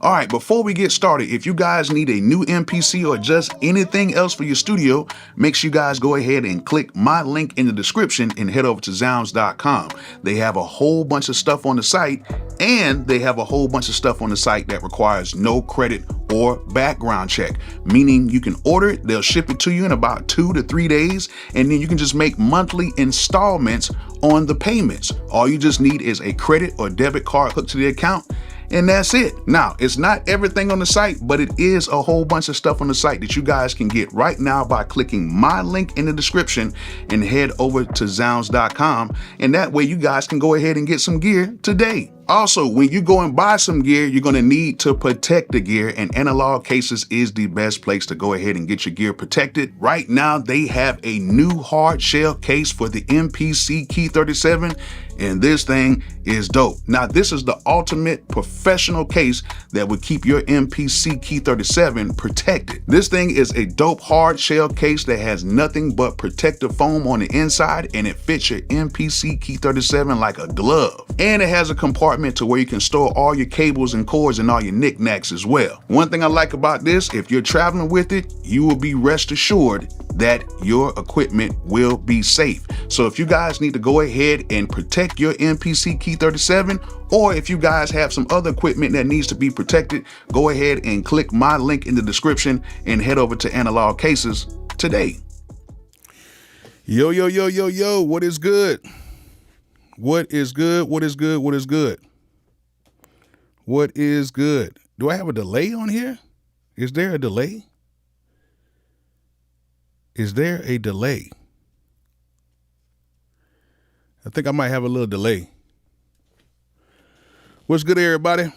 All right, before we get started, if you guys need a new MPC or just anything else for your studio, make sure you guys go ahead and click my link in the description and head over to zounds.com. They have a whole bunch of stuff on the site, and they have a whole bunch of stuff on the site that requires no credit or background check, meaning you can order it, they'll ship it to you in about 2 to 3 days, and then you can just make monthly installments on the payments. All you just need is a credit or debit card hooked to the account, and that's it. Now, it's not everything on the site, but it is a whole bunch of stuff on the site that you guys can get right now by clicking my link in the description and head over to zounds.com. And that way you guys can go ahead and get some gear today. Also, when you go and buy some gear, you're going to need to protect the gear, and Analog Cases is the best place to go ahead and get your gear protected. Right now, they have a new hard shell case for the MPC Key 37, and this thing is dope. Now, this is the ultimate professional case that would keep your MPC Key 37 protected. This thing is a dope hard shell case that has nothing but protective foam on the inside, and it fits your MPC Key 37 like a glove. And it has a compartment to where you can store all your cables and cords and all your knickknacks as well. One thing I like about this, if you're traveling with it, you will be rest assured that your equipment will be safe. So if you guys need to go ahead and protect your MPC Key 37, or if you guys have some other equipment that needs to be protected, go ahead and click my link in the description and head over to Analog Cases today. Yo, yo, yo, yo, yo, what is good? What is good? What is good? What is good? What is good? Do I have a delay on here? Is there a delay? Is there a delay? I think I might have a little delay. What's good, everybody?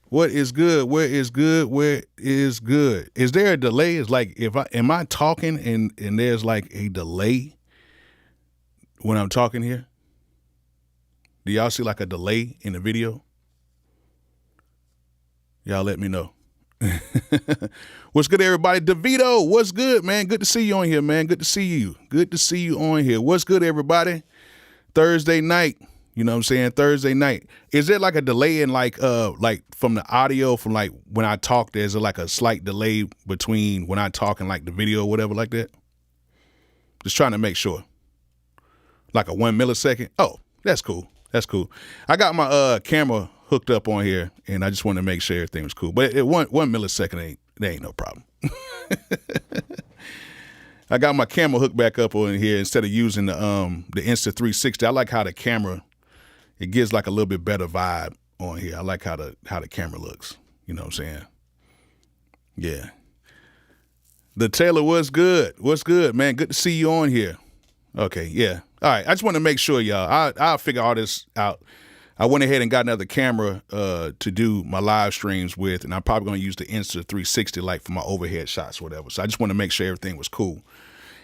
What is good? Where is good? Where is good? Is there a delay? It's like, am I talking and there's like a delay when I'm talking here? Do y'all see like a delay in the video? Y'all let me know. What's good, everybody? DeVito, what's good, man? Good to see you on here, man. Good to see you. Good to see you on here. What's good, everybody? Thursday night. You know what I'm saying? Thursday night. Is there like a delay in like from the audio from like when I talk, there's like a slight delay between when I talk and like the video or whatever like that? Just trying to make sure. Like a 1 millisecond. Oh, that's cool. That's cool. I got my camera hooked up on here, and I just wanted to make sure everything was cool. But one millisecond ain't no problem. I got my camera hooked back up on here instead of using the Insta360. I like how the camera, it gives like a little bit better vibe on here. I like how the camera looks. You know what I'm saying? Yeah. The Taylor, what's good? What's good, man? Good to see you on here. Okay, yeah. All right, I just want to make sure, y'all. I'll figure all this out. I went ahead and got another camera to do my live streams with, and I'm probably going to use the Insta360 like for my overhead shots or whatever. So I just want to make sure everything was cool.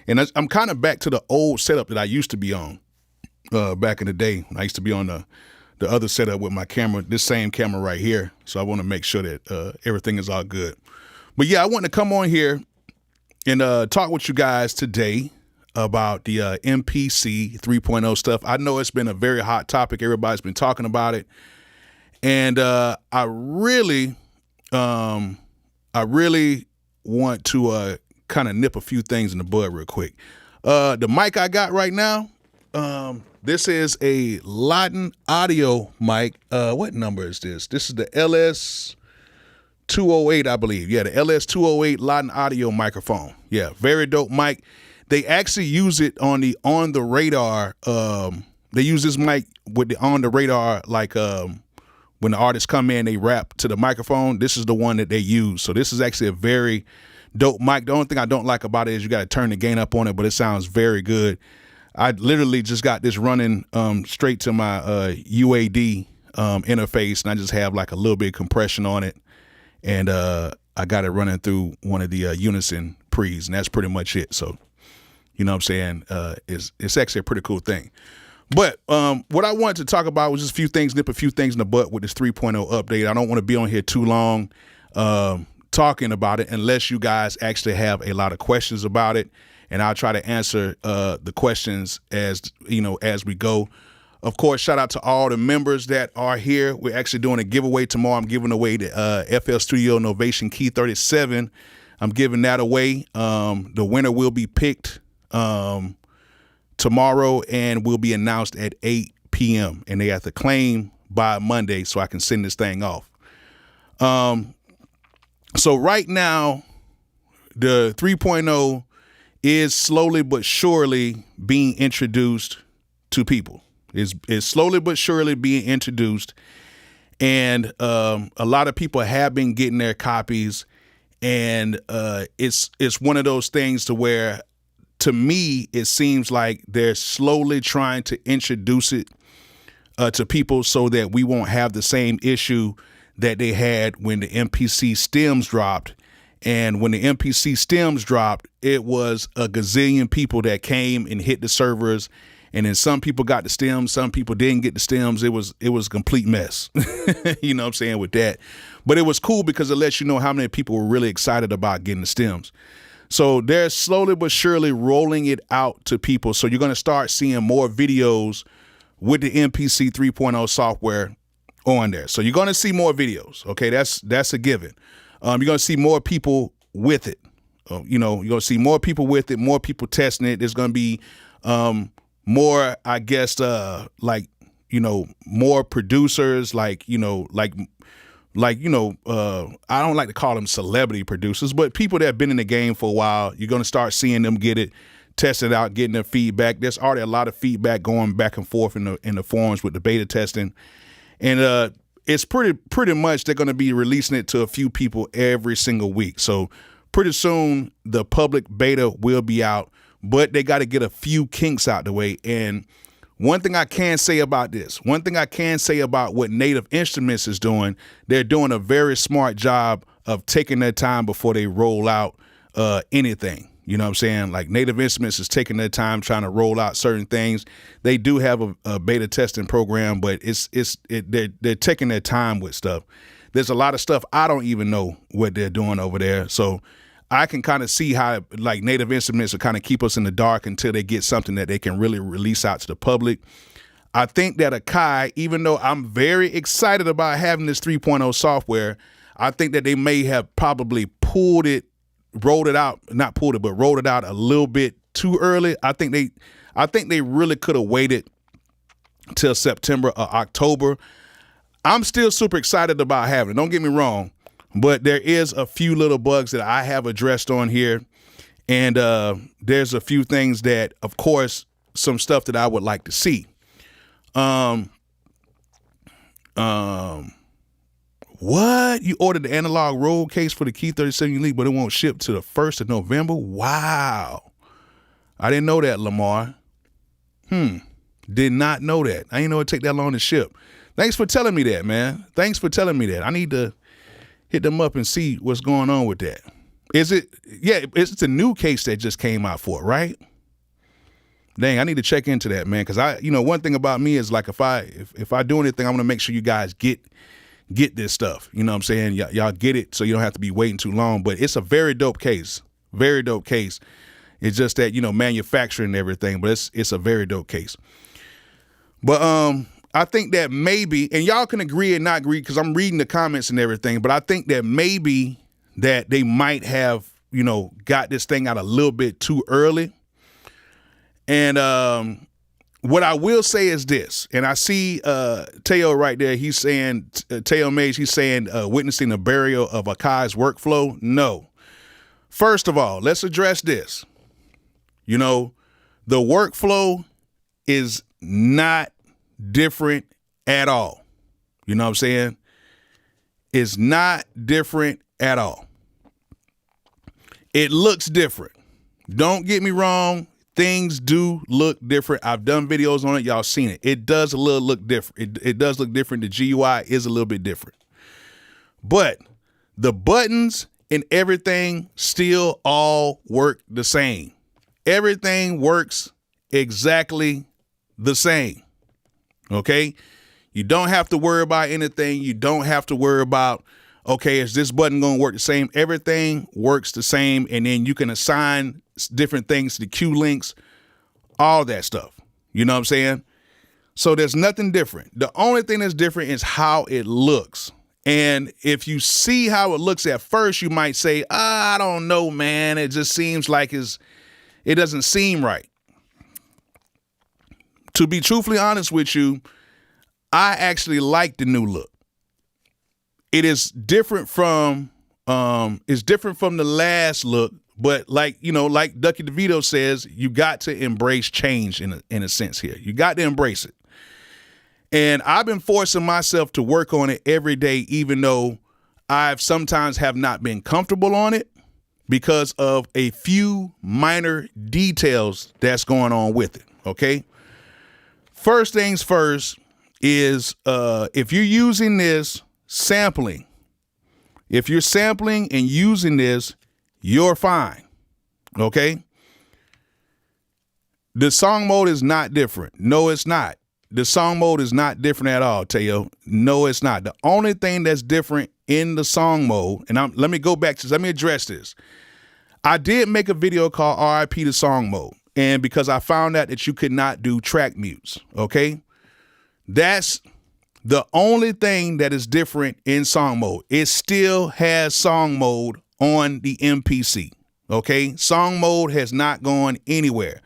And I'm kind of back to the old setup that I used to be on back in the day. I used to be on the other setup with my camera, this same camera right here. So I want to make sure that everything is all good. But yeah, I want to come on here and talk with you guys today about the MPC 3.0 stuff. I know it's been a very hot topic. Everybody's been talking about it. And I really want to kind of nip a few things in the bud real quick. The mic I got right now, this is a Latin audio mic. What number is this? This is the LS208, I believe. Yeah, the LS208 Latin audio microphone. Yeah, very dope mic. They actually use it on the radar. They use this mic with the on the radar, like when the artists come in, they rap to the microphone. This is the one that they use. So this is actually a very dope mic. The only thing I don't like about it is you got to turn the gain up on it, but it sounds very good. I literally just got this running straight to my UAD interface, and I just have like a little bit of compression on it, and I got it running through one of the Unison pre's, and that's pretty much it. So, you know what I'm saying? It's actually a pretty cool thing. But what I wanted to talk about was just a few things, nip a few things in the butt with this 3.0 update. I don't want to be on here too long talking about it unless you guys actually have a lot of questions about it. And I'll try to answer the questions as we go. Of course, shout out to all the members that are here. We're actually doing a giveaway tomorrow. I'm giving away the FL Studio Novation Key 37. I'm giving that away. The winner will be picked tomorrow and will be announced at 8 p.m. And they have to claim by Monday so I can send this thing off. So right now, the 3.0 is slowly but surely being introduced to people. It's slowly but surely being introduced. And a lot of people have been getting their copies. And it's one of those things to where, to me, it seems like they're slowly trying to introduce it to people so that we won't have the same issue that they had when the MPC stems dropped. And when the MPC stems dropped, it was a gazillion people that came and hit the servers. And then some people got the stems, some people didn't get the stems. It was a complete mess, you know what I'm saying, with that. But it was cool because it lets you know how many people were really excited about getting the stems. So they're slowly but surely rolling it out to people. So you're going to start seeing more videos with the MPC 3.0 software on there. So you're going to see more videos. Okay, that's a given. You're going to see more people with it. You're going to see more people with it, more people testing it. There's going to be more, I guess, more producers, I don't like to call them celebrity producers, but people that have been in the game for a while. You're going to start seeing them get it, test it out, getting their feedback. There's already a lot of feedback going back and forth in the forums with the beta testing. And it's pretty much they're going to be releasing it to a few people every single week. So pretty soon the public beta will be out, but they got to get a few kinks out the way. And one thing I can say about what Native Instruments is doing, they're doing a very smart job of taking their time before they roll out anything. You know what I'm saying? Like Native Instruments is taking their time trying to roll out certain things. They do have a beta testing program, but they're taking their time with stuff. There's a lot of stuff I don't even know what they're doing over there. So I can kind of see how like Native Instruments will kind of keep us in the dark until they get something that they can really release out to the public. I think that Akai, even though I'm very excited about having this 3.0 software, I think that they may have probably rolled it out a little bit too early. I think they really could have waited till September or October. I'm still super excited about having it. Don't get me wrong, but there is a few little bugs that I have addressed on here. And there's a few things that, of course, some stuff that I would like to see. What? You ordered the analog roll case for the Key 37 Elite, but it won't ship to the 1st of November? Wow. I didn't know that, Lamar. Did not know that. I didn't know it'd take that long to ship. Thanks for telling me that, man. Thanks for telling me that. I need to hit them up and see what's going on with that. It's a new case that just came out for it, right? Dang, I need to check into that, man. Cause one thing about me is like, if I do anything, I want to make sure you guys get this stuff. You know what I'm saying? Y'all get it so you don't have to be waiting too long. But it's a very dope case. Very dope case. It's just that, manufacturing and everything, but it's a very dope case. But I think that maybe, and y'all can agree and not agree because I'm reading the comments and everything, but I think that maybe that they might have, got this thing out a little bit too early. And what I will say is this, and I see Teo right there. He's saying, Teo Mage, he's saying witnessing the burial of Akai's workflow. No. First of all, let's address this. The workflow is not different at all. You know what I'm saying? It's not different at all. It looks different. Don't get me wrong. Things do look different. I've done videos on it. Y'all seen it. It does look different. It does look different. The GUI is a little bit different. But the buttons and everything still all work the same. Everything works exactly the same. Okay? You don't have to worry about anything. You don't have to worry about, okay, is this button going to work the same? Everything works the same. And then you can assign different things to the Q links, all that stuff. You know what I'm saying? So there's nothing different. The only thing that's different is how it looks. And if you see how it looks at first, you might say, I don't know, man. It just seems like it doesn't seem right. To be truthfully honest with you, I actually like the new look. It is different from the last look, but like Ducky DeVito says, you got to embrace change in a sense here. You got to embrace it. And I've been forcing myself to work on it every day, even though I've sometimes have not been comfortable on it because of a few minor details that's going on with it. Okay. First things first is if you're using this sampling, if you're sampling and using this, you're fine. Okay. The song mode is not different. No, it's not. The song mode is not different at all, Teo. No, it's not. The only thing that's different in the song mode, and let me address this. I did make a video called RIP to Song Mode, and because I found out that you could not do track mutes, okay? That's the only thing that is different in song mode. It still has song mode on the MPC, okay? Song mode has not gone anywhere.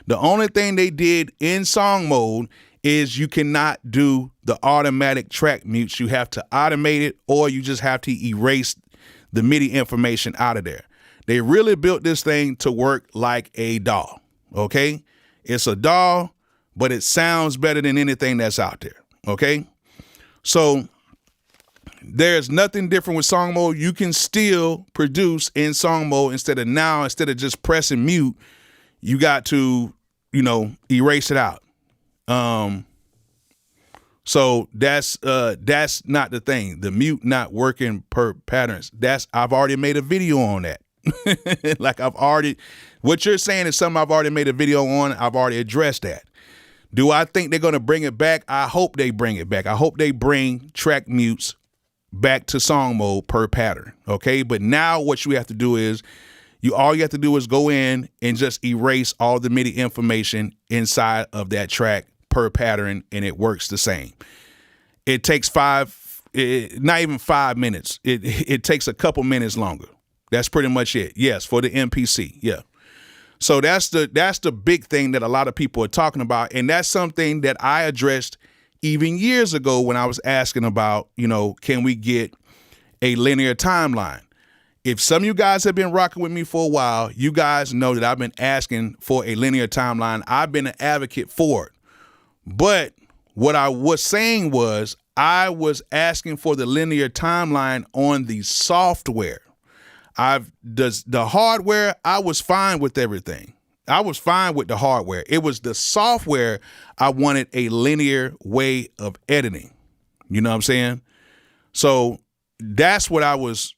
The only thing they did in song mode is you cannot do the automatic track mutes. You have to automate it, or you just have to erase the MIDI information out of there. They really built this thing to work like a DAW, okay? It's a DAW, but it sounds better than anything that's out there, okay? So there's nothing different with song mode. You can still produce in song mode instead of just pressing mute, you got to, erase it out. So that's not the thing. The mute not working per patterns. I've already made a video on that. What you're saying is something I've already made a video on. I've already addressed that. Do I think they're going to bring it back? I hope they bring it back. I hope they bring track mutes back to song mode per pattern. Okay. But now what you have to do is all you have to do is go in and just erase all the MIDI information inside of that track per pattern, and it works the same. It takes not even 5 minutes. It takes a couple minutes longer. That's pretty much it. Yes, for the MPC. Yeah. So that's the big thing that a lot of people are talking about, and that's something that I addressed even years ago when I was asking about, can we get a linear timeline? If some of you guys have been rocking with me for a while, you guys know that I've been asking for a linear timeline. I've been an advocate for it. But what I was saying was I was asking for the linear timeline on the software. The hardware, I was fine with everything. I was fine with the hardware. It was the software I wanted a linear way of editing. You know what I'm saying? So that's what I was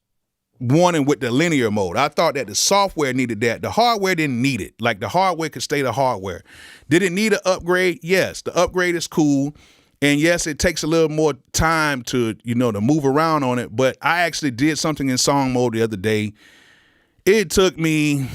wanting with the linear mode. I thought that the software needed that. The hardware didn't need it. Like, the hardware could stay the hardware. Did it need an upgrade? Yes. The upgrade is cool. And yes, it takes a little more time to move around on it. But I actually did something in song mode the other day. It took me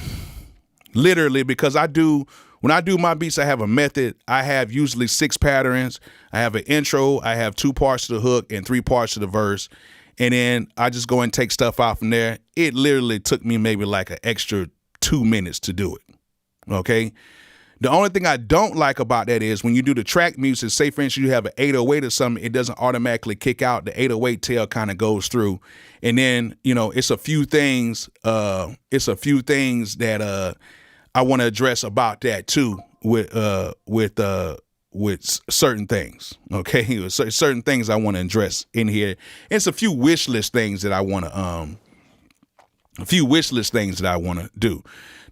literally, because when I do my beats, I have a method. I have usually 6 patterns. I have an intro. I have 2 parts to the hook and 3 parts to the verse. And then I just go and take stuff out from there. It literally took me maybe like an extra 2 minutes to do it. Okay. The only thing I don't like about that is when you do the track music, say for instance, you have an 808 or something, it doesn't automatically kick out. The 808 tail kind of goes through. And then, it's a few things that I want to address about that too with certain things. Okay. Certain things I want to address in here. It's a few wish list things that I want to do.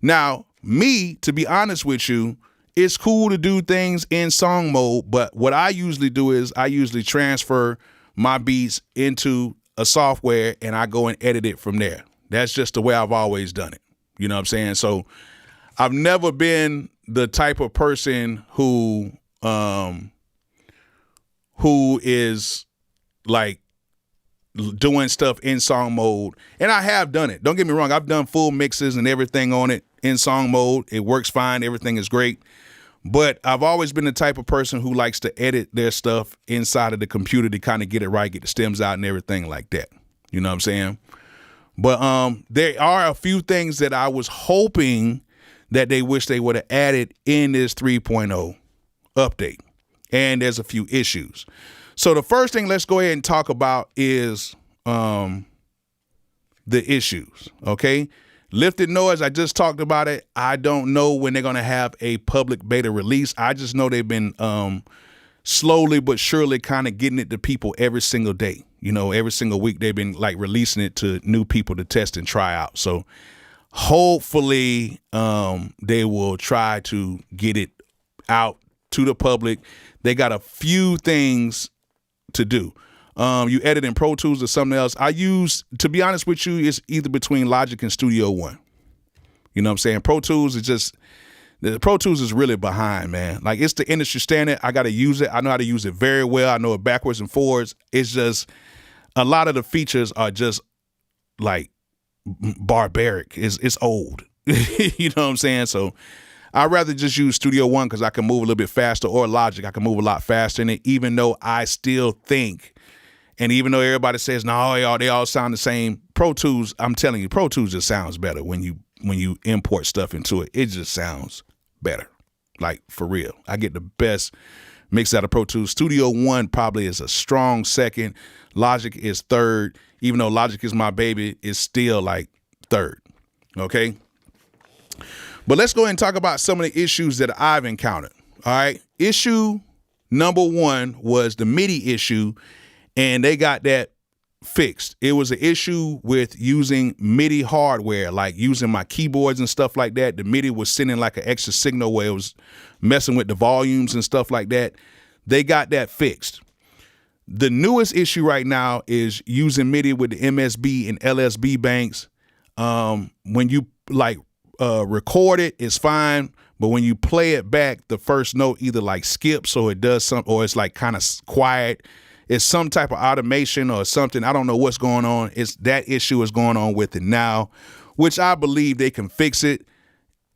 Now, me, to be honest with you, it's cool to do things in song mode, but what I usually do is I usually transfer my beats into a software and I go and edit it from there. That's just the way I've always done it. You know what I'm saying? So I've never been the type of person who is like doing stuff in song mode. And I have done it. Don't get me wrong. I've done full mixes and everything on it in song mode. It works fine. Everything is great. But I've always been the type of person who likes to edit their stuff inside of the computer to kind of get it right, get the stems out and everything like that. You know what I'm saying? But there are a few things that I was hoping that they wish they would have added in this 3.0 update. And there's a few issues. So the first thing let's go ahead and talk about is the issues, okay? Lifted noise, I just talked about it. I don't know when they're going to have a public beta release. I just know they've been slowly but surely kind of getting it to people every single day. You know, every single week they've been like releasing it to new people to test and try out. So hopefully they will try to get it out to the public. They got a few things to do. You edit in Pro Tools or something else. I use, to be honest with you, it's either between Logic and Studio One. You know what I'm saying? Pro Tools is really behind, man. Like, it's the industry standard. I got to use it. I know how to use it very well. I know it backwards and forwards. It's just a lot of the features are just like barbaric. It's old. You know what I'm saying? So I'd rather just use Studio One because I can move a little bit faster, or Logic. I can move a lot faster in it, even though I still think, and even though everybody says, no, they all sound the same, Pro Tools, I'm telling you, Pro Tools just sounds better when you import stuff into it. It just sounds better. Like, for real. I get the best mix out of Pro Tools. Studio One probably is a strong second. Logic is third. Even though Logic is my baby, it's still like third. Okay? But let's go ahead and talk about some of the issues that I've encountered. All right. Issue number one was the MIDI issue, and they got that fixed. It was an issue with using MIDI hardware, like using my keyboards and stuff like that. The MIDI was sending like an extra signal where it was messing with the volumes and stuff like that. They got that fixed. The newest issue right now is using MIDI with the MSB and LSB banks. When you like record it, it's fine, but when you play it back, the first note either like skips or it does something, or it's like kind of quiet. It's some type of automation or something. I don't know what's going on. It's that issue is going on with it now, which I believe they can fix it.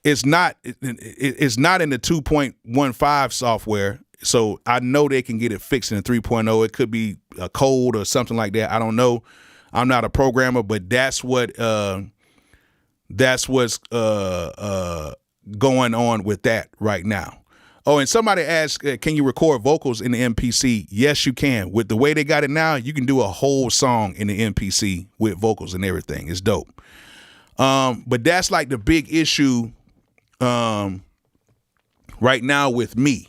It's not in the 2.15 software, so I know they can get it fixed in the 3.0. It could be a code or something like that. I don't know. I'm not a programmer, but that's what's going on with that right now. Oh, and somebody asked, can you record vocals in the MPC? Yes, you can. With the way they got it now, you can do a whole song in the MPC with vocals and everything. It's dope. But that's like the big issue right now with me,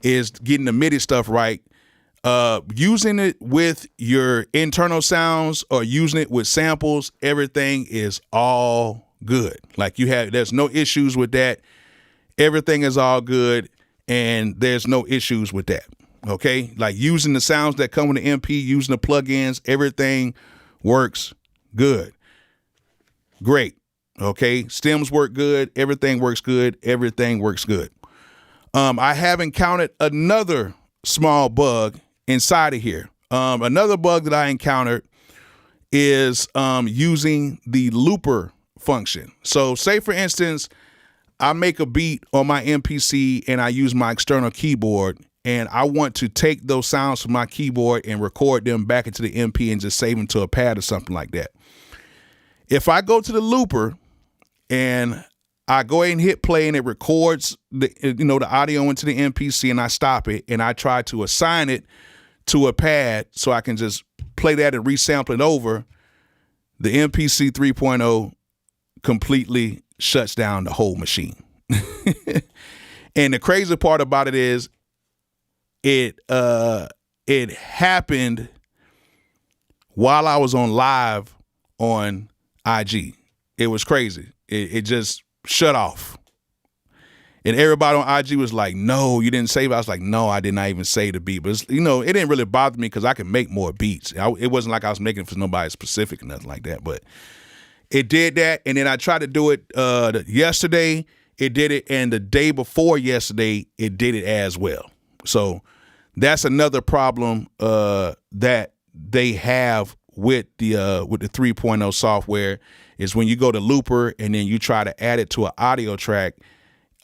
is getting the MIDI stuff right. Using it with your internal sounds or using it with samples, everything is all good. Like, there's no issues with that. Everything is all good, and there's no issues with that. Okay? Like, using the sounds that come with the MP, using the plugins, everything works good. Great. Okay? Stems work good. Everything works good. Everything works good. I have encountered another small bug inside of here. Another bug that I encountered is using the looper function. So say, for instance, I make a beat on my MPC and I use my external keyboard, and I want to take those sounds from my keyboard and record them back into the MP and just save them to a pad or something like that. If I go to the looper and I go ahead and hit play and it records the audio into the MPC, and I stop it and I try to assign it to a pad so I can just play that and resample it over, the MPC 3.0 completely shuts down the whole machine. And the crazy part about it is it happened while I was on live on IG. It was crazy. It just shut off. And everybody on IG was like, no, you didn't save it. I was like, no, I did not even save the beat. But, it didn't really bother me because I can make more beats. It wasn't like I was making it for nobody specific or nothing like that. But it did that. And then I tried to do it yesterday. It did it. And the day before yesterday, it did it as well. So that's another problem that they have with the 3.0 software, is when you go to looper and then you try to add it to an audio track,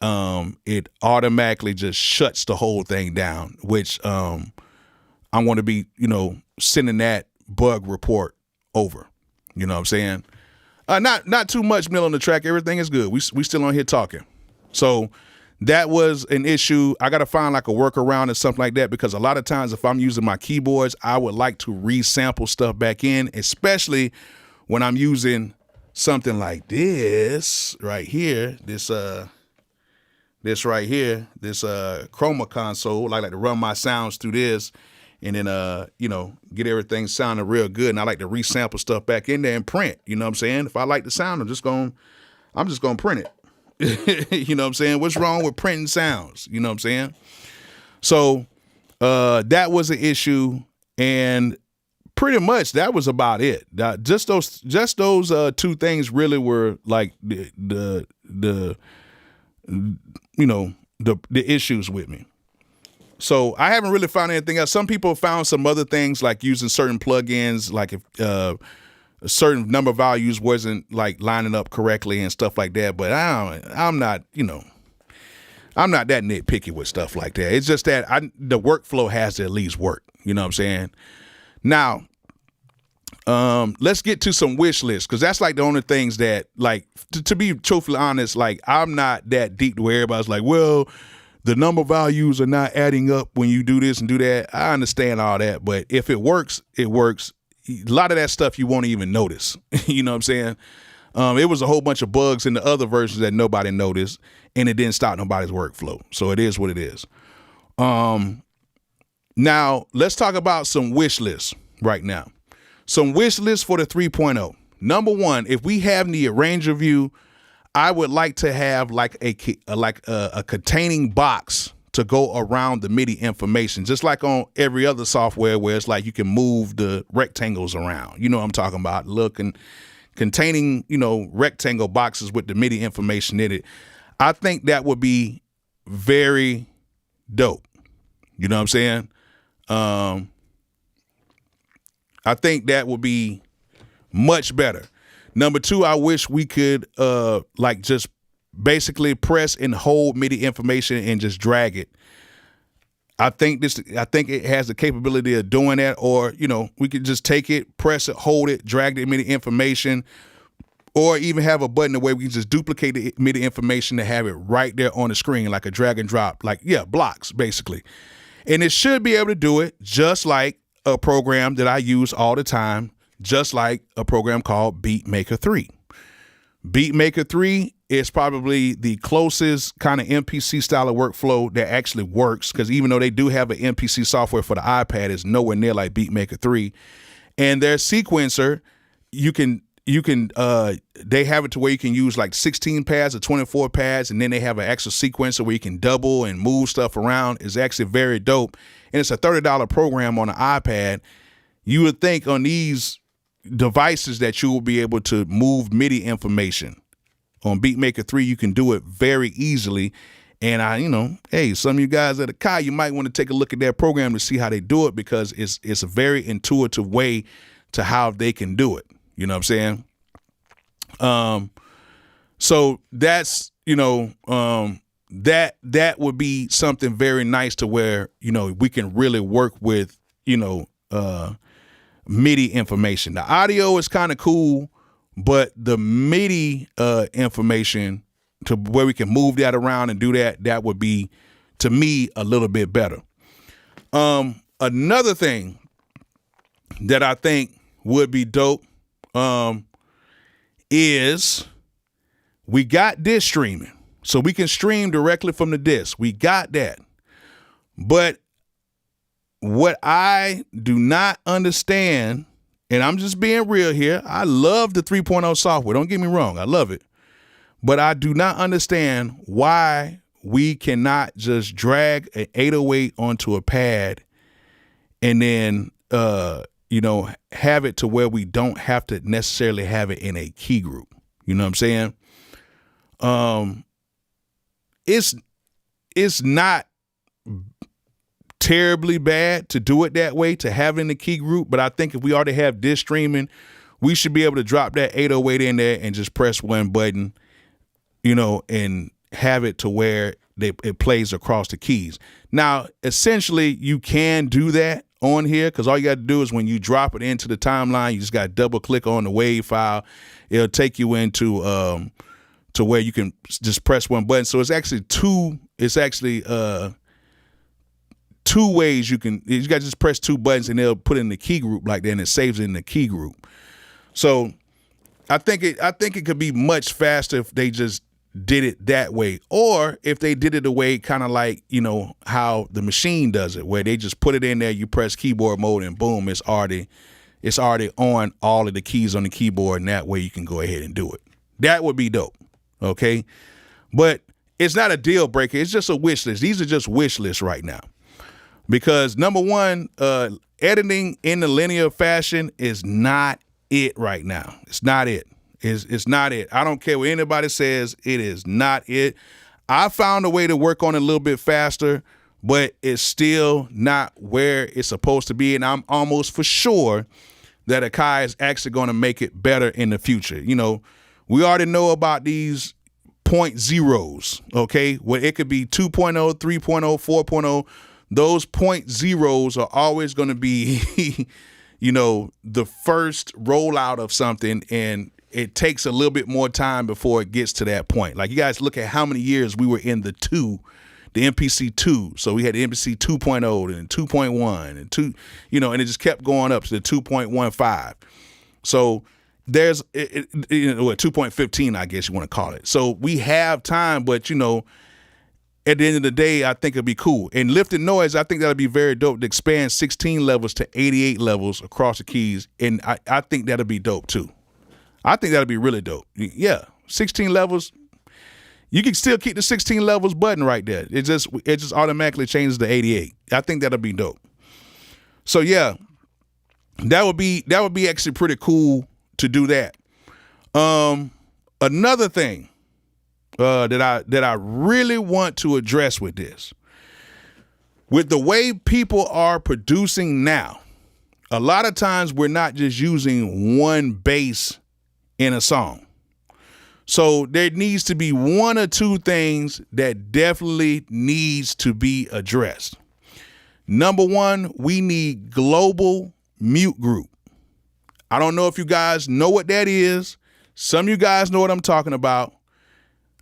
it automatically just shuts the whole thing down, which I'm going to be, sending that bug report over. You know what I'm saying? Not too much middle on the track. Everything is good. We still on here talking. So that was an issue. I got to find like a workaround or something like that, because a lot of times if I'm using my keyboards, I would like to resample stuff back in, especially when I'm using something like this right here, this right here, this chroma console. I like to run my sounds through this and then, get everything sounding real good. And I like to resample stuff back in there and print. You know what I'm saying? If I like the sound, I'm just going to print it. You know what I'm saying? What's wrong with printing sounds? You know what I'm saying? So that was an issue, and pretty much that was about it. Just those two things really were like the issues with me. So I haven't really found anything else. Some people found some other things, like using certain plugins, like if a certain number of values wasn't like lining up correctly and stuff like that. But I'm not that nitpicky with stuff like that. It's just that the workflow has to at least work. You know what I'm saying? Now, let's get to some wish lists, because that's like the only things that, like, to be truthfully honest, like, I'm not that deep to where everybody's like, well, the number values are not adding up when you do this and do that. I understand all that, but if it works, it works. A lot of that stuff you won't even notice. You know what I'm saying? It was a whole bunch of bugs in the other versions that nobody noticed, and it didn't stop nobody's workflow. So it is what it is. Now, let's talk about some wish lists right now. Some wish lists for the 3.0. Number one, if we have the Arranger view, I would like to have like a containing box to go around the MIDI information, just like on every other software where it's like you can move the rectangles around. You know what I'm talking about? Containing, rectangle boxes with the MIDI information in it. I think that would be very dope. You know what I'm saying? I think that would be much better. Number two, I wish we could just basically press and hold MIDI information and just drag it. I think it has the capability of doing that, or we could just take it, press it, hold it, drag the MIDI information, or even have a button where we can just duplicate the MIDI information to have it right there on the screen, like a drag and drop, blocks basically. And it should be able to do it just like a program that I use all the time, just like a program called Beatmaker 3. Beatmaker 3 is probably the closest kind of MPC style of workflow that actually works, because even though they do have an MPC software for the iPad, it's nowhere near like Beatmaker 3. And their sequencer, they have it to where you can use like 16 pads or 24 pads, and then they have an actual sequencer where you can double and move stuff around. It's actually very dope. And it's a $30 program on an iPad. You would think on these devices that you will be able to move MIDI information. On Beatmaker 3, you can do it very easily. And some of you guys at Akai, you might want to take a look at their program to see how they do it, because it's a very intuitive way to how they can do it. You know what I'm saying? So that's, that would be something very nice to where, we can really work with, MIDI information. The audio is kind of cool, but the MIDI information to where we can move that around and do that would be, to me, a little bit better. Another thing that I think would be dope is we got disc streaming. So we can stream directly from the disc. We got that. But what I do not understand, and I'm just being real here, I love the 3.0 software. Don't get me wrong. I love it. But I do not understand why we cannot just drag an 808 onto a pad and then, have it to where we don't have to necessarily have it in a key group. You know what I'm saying? It's not terribly bad to do it that way, to have it in the key group, but I think if we already have disc streaming, we should be able to drop that 808 in there and just press one button, and have it to where it plays across the keys. Now, essentially, you can do that on here because all you got to do is when you drop it into the timeline, you just got to double click on the WAV file. It'll take you into to where you can just press one button. So it's actually two ways you got to just press two buttons and they'll put it in the key group like that, and it saves it in the key group. So I think it could be much faster if they just did it that way, or if they did it the way kind of like, how the machine does it, where they just put it in there, you press keyboard mode, and boom, it's already on all of the keys on the keyboard, and that way you can go ahead and do it. That would be dope, okay? But it's not a deal breaker. It's just a wish list. These are just wish lists right now. Because number one, editing in the linear fashion is not it right now. It's not it. It's not it. I don't care what anybody says. It is not it. I found a way to work on it a little bit faster, but it's still not where it's supposed to be. And I'm almost for sure that Akai is actually going to make it better in the future. We already know about these point zeros, okay? Where it could be 2.0, 3.0, 4.0. Those point zeros are always going to be, the first rollout of something, and it takes a little bit more time before it gets to that point. Like, you guys look at how many years we were in the MPC 2. So we had the MPC 2.0 and 2.1 and 2, and it just kept going up to the 2.15. So there's 2.15, I guess you want to call it. So we have time, but at the end of the day, I think it'd be cool. And lifted noise, I think that'd be very dope to expand 16 levels to 88 levels across the keys. And I think that'd be dope too. I think that'd be really dope. Yeah, 16 levels. You can still keep the 16 levels button right there. It just automatically changes to 88. I think that'd be dope. So yeah, that would be actually pretty cool to do that. Another thing that I really want to address with this, with the way people are producing now, a lot of times we're not just using one bass in a song. So there needs to be one or two things that definitely needs to be addressed. Number one, we need global mute group. I don't know if you guys know what that is. Some of you guys know what I'm talking about.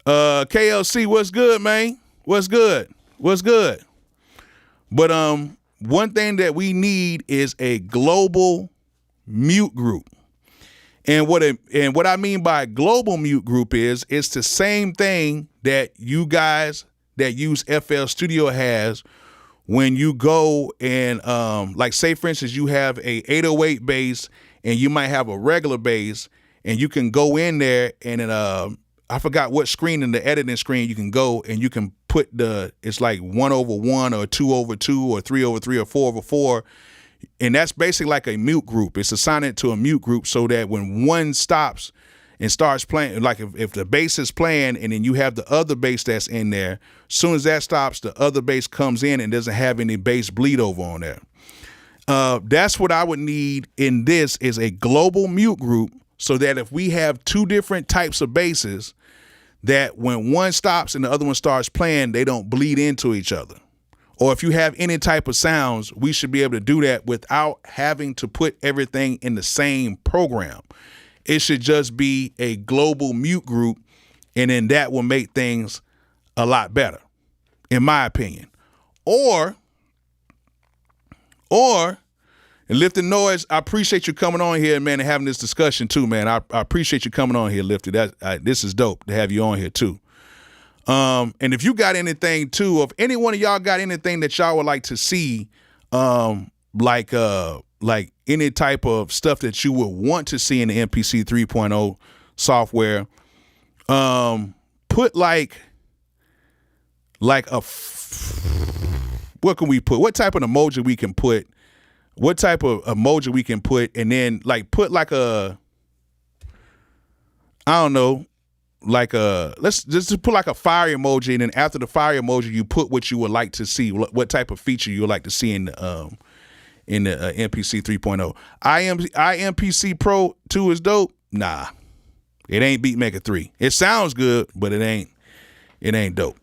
KLC, what's good, man? What's good? But one thing that we need is a global mute group. And what I mean by global mute group is it's the same thing that you guys that use FL Studio has when you go and like, say for instance, you have a 808 bass and you might have a regular bass, and you can go in there and I forgot what screen in the editing screen you can go and you can put it's like 1/1 or 2/2 or 3/3 or 4/4. And that's basically like a mute group. It's assigned it to a mute group so that when one stops and starts playing, like if the bass is playing and then you have the other bass that's in there, as soon as that stops, the other bass comes in and doesn't have any bass bleed over on there. That's what I would need in this, is a global mute group, so that if we have two different types of basses, that when one stops and the other one starts playing, they don't bleed into each other. Or if you have any type of sounds, we should be able to do that without having to put everything in the same program. It should just be a global mute group, and then that will make things a lot better, in my opinion. Or, and Lifted Noise, I appreciate you coming on here, man, and having this discussion too, man. I appreciate you coming on here, Lifted. This is dope to have you on here too. And if you got anything too, if any one of y'all got anything that y'all would like to see, like any type of stuff that you would want to see in the MPC 3.0 software, put like what can we put? What type of emoji we can put? What type of emoji we can put? And then like put like I don't know, like let's just put like a fire emoji, and then after the fire emoji, you put what you would like to see, what type of feature you would like to see in the MPC 3.0. MPC Pro 2 is dope. Nah, it ain't Beatmaker 3. It sounds good, but it ain't It ain't dope.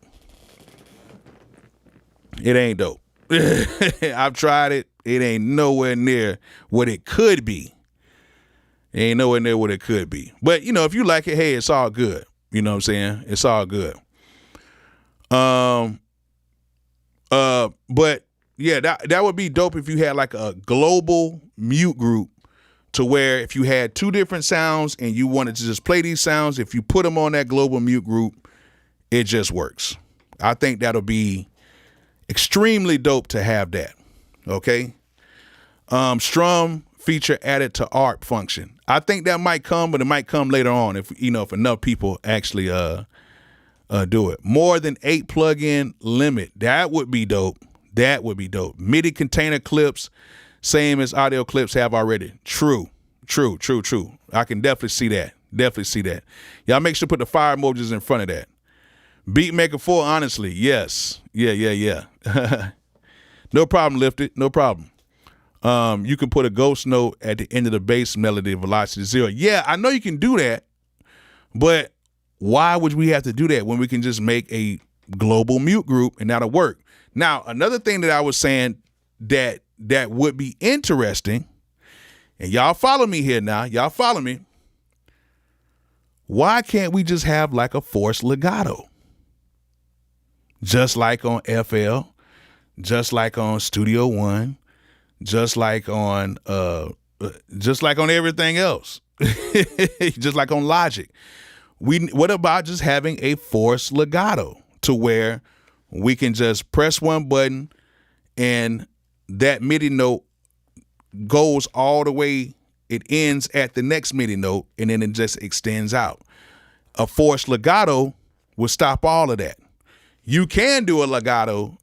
It ain't dope. I've tried it. It ain't nowhere near what it could be. It ain't nowhere near what it could be. But, you know, if you like it, hey, it's all good. You know what I'm saying? It's all good. But yeah, that would be dope if you had like a global mute group to where if you had two different sounds and you wanted to just play these sounds, if you put them on that global mute group, it just works. I think that'll be extremely dope to have that. Okay. Strum feature added to ARP function. I think that might come, but it might come later on if enough people actually do it. More than 8 plugin limit. That would be dope. That would be dope. MIDI container clips, same as audio clips have already. True. I can definitely see that. Y'all make sure to put the fire emojis in front of that. Beatmaker 4, honestly, yes. Yeah. No problem, Lifted. No problem. You can put a ghost note at the end of the bass melody, velocity 0. Yeah, I know you can do that, but why would we have to do that when we can just make a global mute group and that'll work? Now, another thing that I was saying that would be interesting, and y'all follow me here now. Y'all follow me. Why can't we just have like a forced legato? Just like on FL, just like on Studio One, just like on everything else, just like on Logic. What about just having a forced legato to where we can just press one button and that MIDI note goes all the way, it ends at the next MIDI note, and then it just extends out. A forced legato will stop all of that. You can do a legato.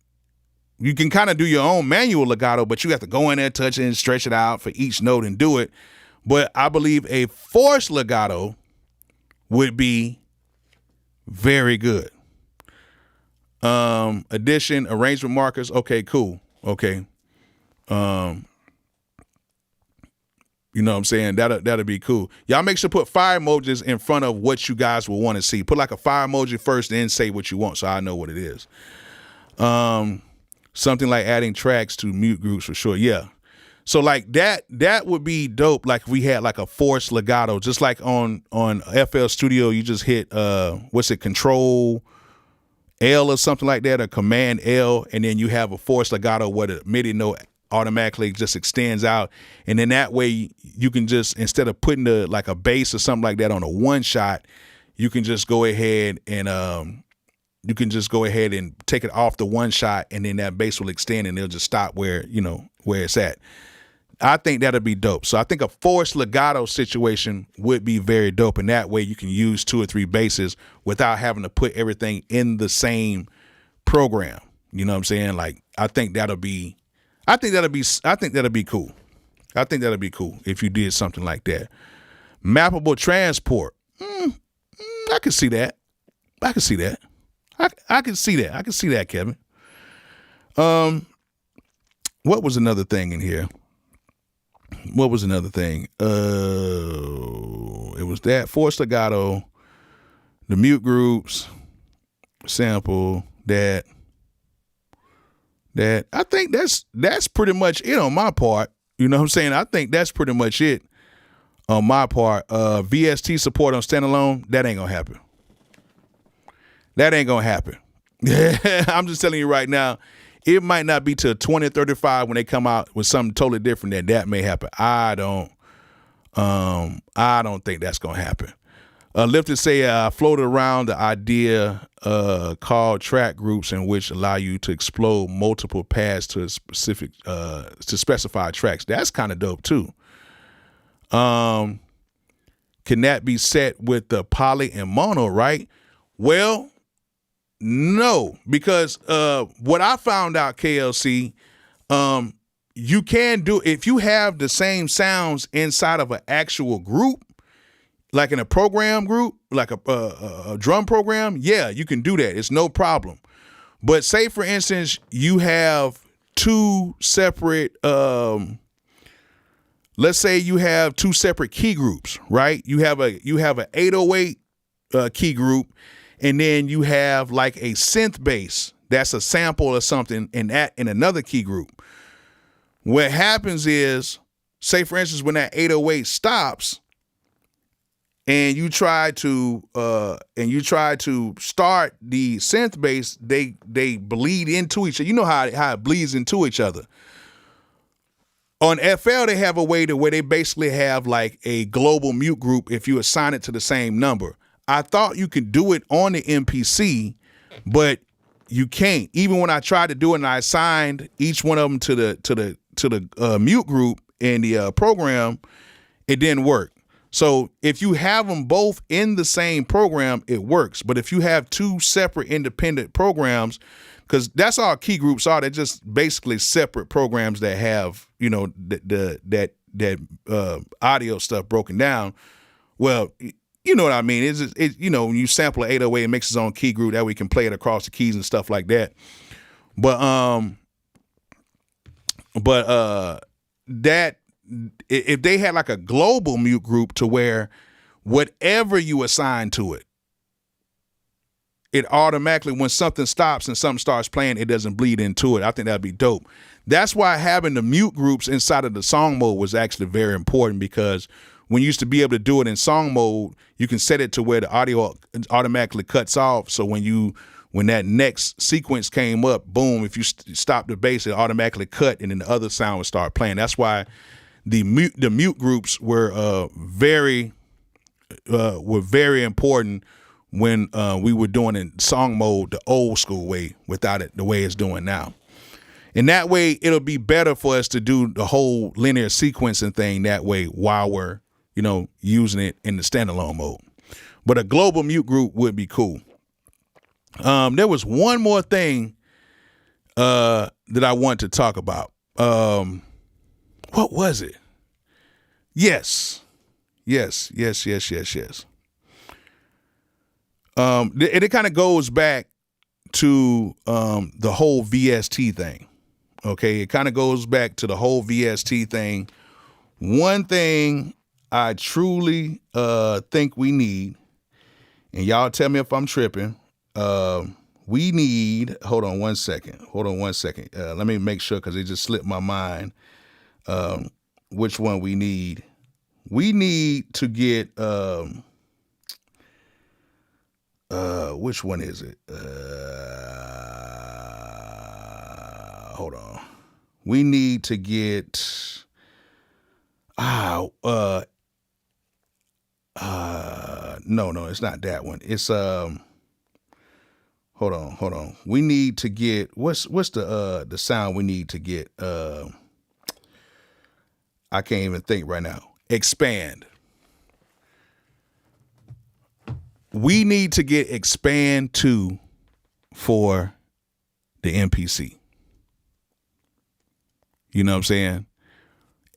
You can kind of do your own manual legato, but you have to go in there, touch it, and stretch it out for each note and do it. But I believe a forced legato would be very good. Addition, arrangement markers. Okay, cool. Okay. You know what I'm saying? That'll be cool. Y'all make sure to put fire emojis in front of what you guys will want to see. Put like a fire emoji first, then say what you want so I know what it is. Something like adding tracks to mute groups for sure. Yeah. So like that would be dope. Like if we had like a forced legato, just like on FL Studio, you just hit Control L or something like that, or Command L, and then you have a forced legato where the MIDI note automatically just extends out, and then that way you can just, instead of putting like a bass or something like that on a one shot, you can just go ahead and take it off the one shot, and then that bass will extend and it'll just stop where it's at. I think that'd be dope. So I think a forced legato situation would be very dope, and that way you can use 2 or 3 basses without having to put everything in the same program. You know what I'm saying? Like I think that'll be cool. I think that'll be cool if you did something like that. Mappable transport. I can see that. I can see that, Kevin. What was another thing in here? It was that forced legato, the mute groups, sample, that. I think that's pretty much it on my part. You know what I'm saying? I think that's pretty much it on my part. VST support on standalone, that ain't gonna happen. I'm just telling you right now, it might not be till 2035 when they come out with something totally different that may happen. I don't think that's gonna happen. Lifted say I floated around the idea called track groups, in which allow you to explode multiple paths to a specific to specify tracks. That's kind of dope too. Can that be set with the poly and mono, right? Well, no, because what I found out, KLC, you can do, if you have the same sounds inside of an actual group, like in a program group, like a drum program, yeah, you can do that. It's no problem. But say, for instance, you have 2 separate, let's say you have 2 separate key groups, right? You have a 808 key group, and then you have like a synth bass that's a sample or something in another key group. What happens is, say for instance, when that 808 stops and you try to start the synth bass, they bleed into each other. You know how it bleeds into each other. On FL, they have a way to where they basically have like a global mute group if you assign it to the same number. I thought you could do it on the MPC, but you can't. Even when I tried to do it and I assigned each one of them to the mute group in the program, it didn't work. So if you have them both in the same program, it works. But if you have two separate independent programs, because that's all key groups are, they're just basically separate programs that have, you know, that audio stuff broken down. Well, you know what I mean? It's you know, when you sample an 808, it makes its own key group that we can play it across the keys and stuff like that. But that if they had like a global mute group to where whatever you assign to it, it automatically, when something stops and something starts playing, it doesn't bleed into it. I think that'd be dope. That's why having the mute groups inside of the song mode was actually very important, because when you used to be able to do it in song mode, you can set it to where the audio automatically cuts off. So when that next sequence came up, boom, if you stop the bass, it automatically cut, and then the other sound would start playing. That's why the mute groups were very important when we were doing in song mode the old school way, without it the way it's doing now. And that way it'll be better for us to do the whole linear sequencing thing that way while we're, you know, using it in the standalone mode. But a global mute group would be cool. There was one more thing that I want to talk about. What was it? Yes. It kind of goes back to the whole VST thing. Okay, it kind of goes back to the whole VST thing. One thing I truly think we need, and y'all tell me if I'm tripping, we need, hold on one second. Let me make sure, because it just slipped my mind which one we need. We need to get, which one is it? Hold on. We need to get, no, it's not that one. It's, hold on. We need to get, what's the sound we need to get? I can't even think right now. Expand. We need to get Expand 2 for the MPC. You know what I'm saying?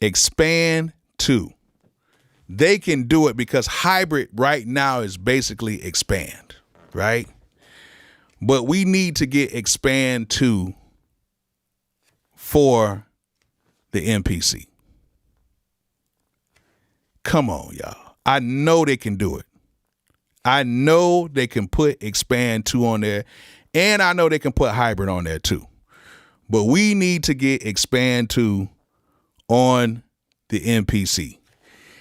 Expand 2. They can do it because hybrid right now is basically Expand, right? But we need to get Expand 2 for the MPC. Come on, y'all. I know they can do it. I know they can put Expand 2 on there, and I know they can put hybrid on there too. But we need to get Expand 2 on the MPC.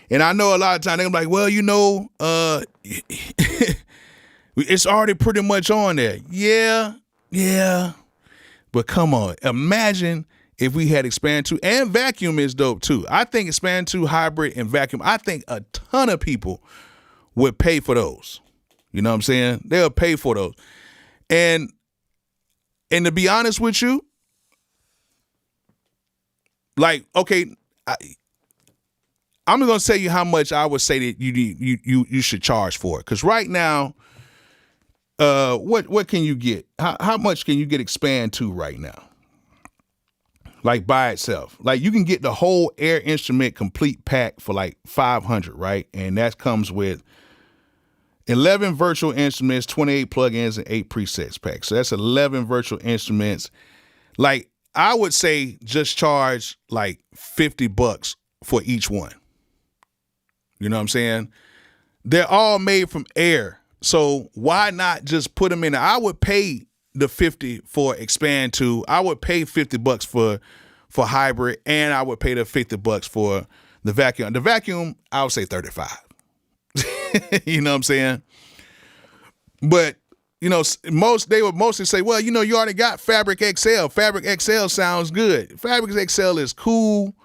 And I know a lot of times they're like, well, you know, it's already pretty much on there. Yeah. But come on, imagine if we had Expand 2, and Vacuum is dope too. I think Expand 2, hybrid, and Vacuum, I think a ton of people would pay for those. You know what I'm saying? They'll pay for those. And to be honest with you, like, okay, I'm going to tell you how much I would say that you should charge for it. Because right now, what can you get? How much can you get Expand 2 right now? Like by itself. Like you can get the whole Air Instrument complete pack for like $500, right? And that comes with 11 virtual instruments, 28 plugins, and 8 presets pack. So that's 11 virtual instruments. Like I would say just charge like $50 for each one. You know what I'm saying? They're all made from Air. So why not just put them in? I would pay the 50 for Expand 2. I would pay $50 for hybrid, and I would pay the $50 for the vacuum. The vacuum, I would say 35. You know what I'm saying? But they would mostly say, well, you already got Fabric XL. Fabric XL sounds good. Fabric XL is cool,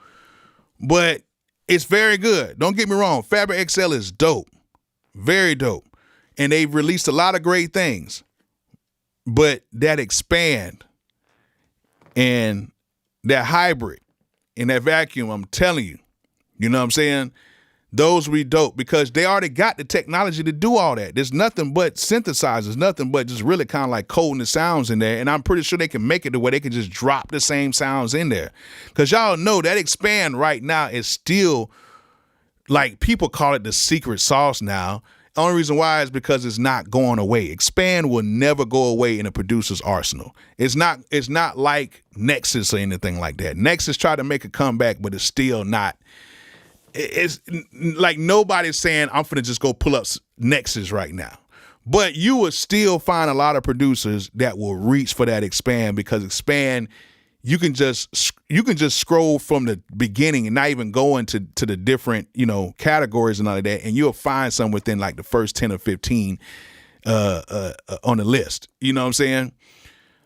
but it's very good. Don't get me wrong. Fabric XL is dope. Very dope. And they've released a lot of great things. But that Expand and that hybrid and that vacuum, I'm telling you, you know what I'm saying? Those would be dope because they already got the technology to do all that. There's nothing but synthesizers, nothing but just really kind of like coding the sounds in there. And I'm pretty sure they can make it to where they can just drop the same sounds in there. Because y'all know that Expand right now is still, like, people call it the secret sauce now. The only reason why is because it's not going away. Expand will never go away in a producer's arsenal. It's not like Nexus or anything like that. Nexus tried to make a comeback, but it's still not. It's like nobody's saying I'm finna just go pull up Nexus right now. But you will still find a lot of producers that will reach for that Expand because Expand, you can just scroll from the beginning and not even go into the different, categories and all of that, and you'll find some within like the first 10 or 15 on the list. You know what I'm saying?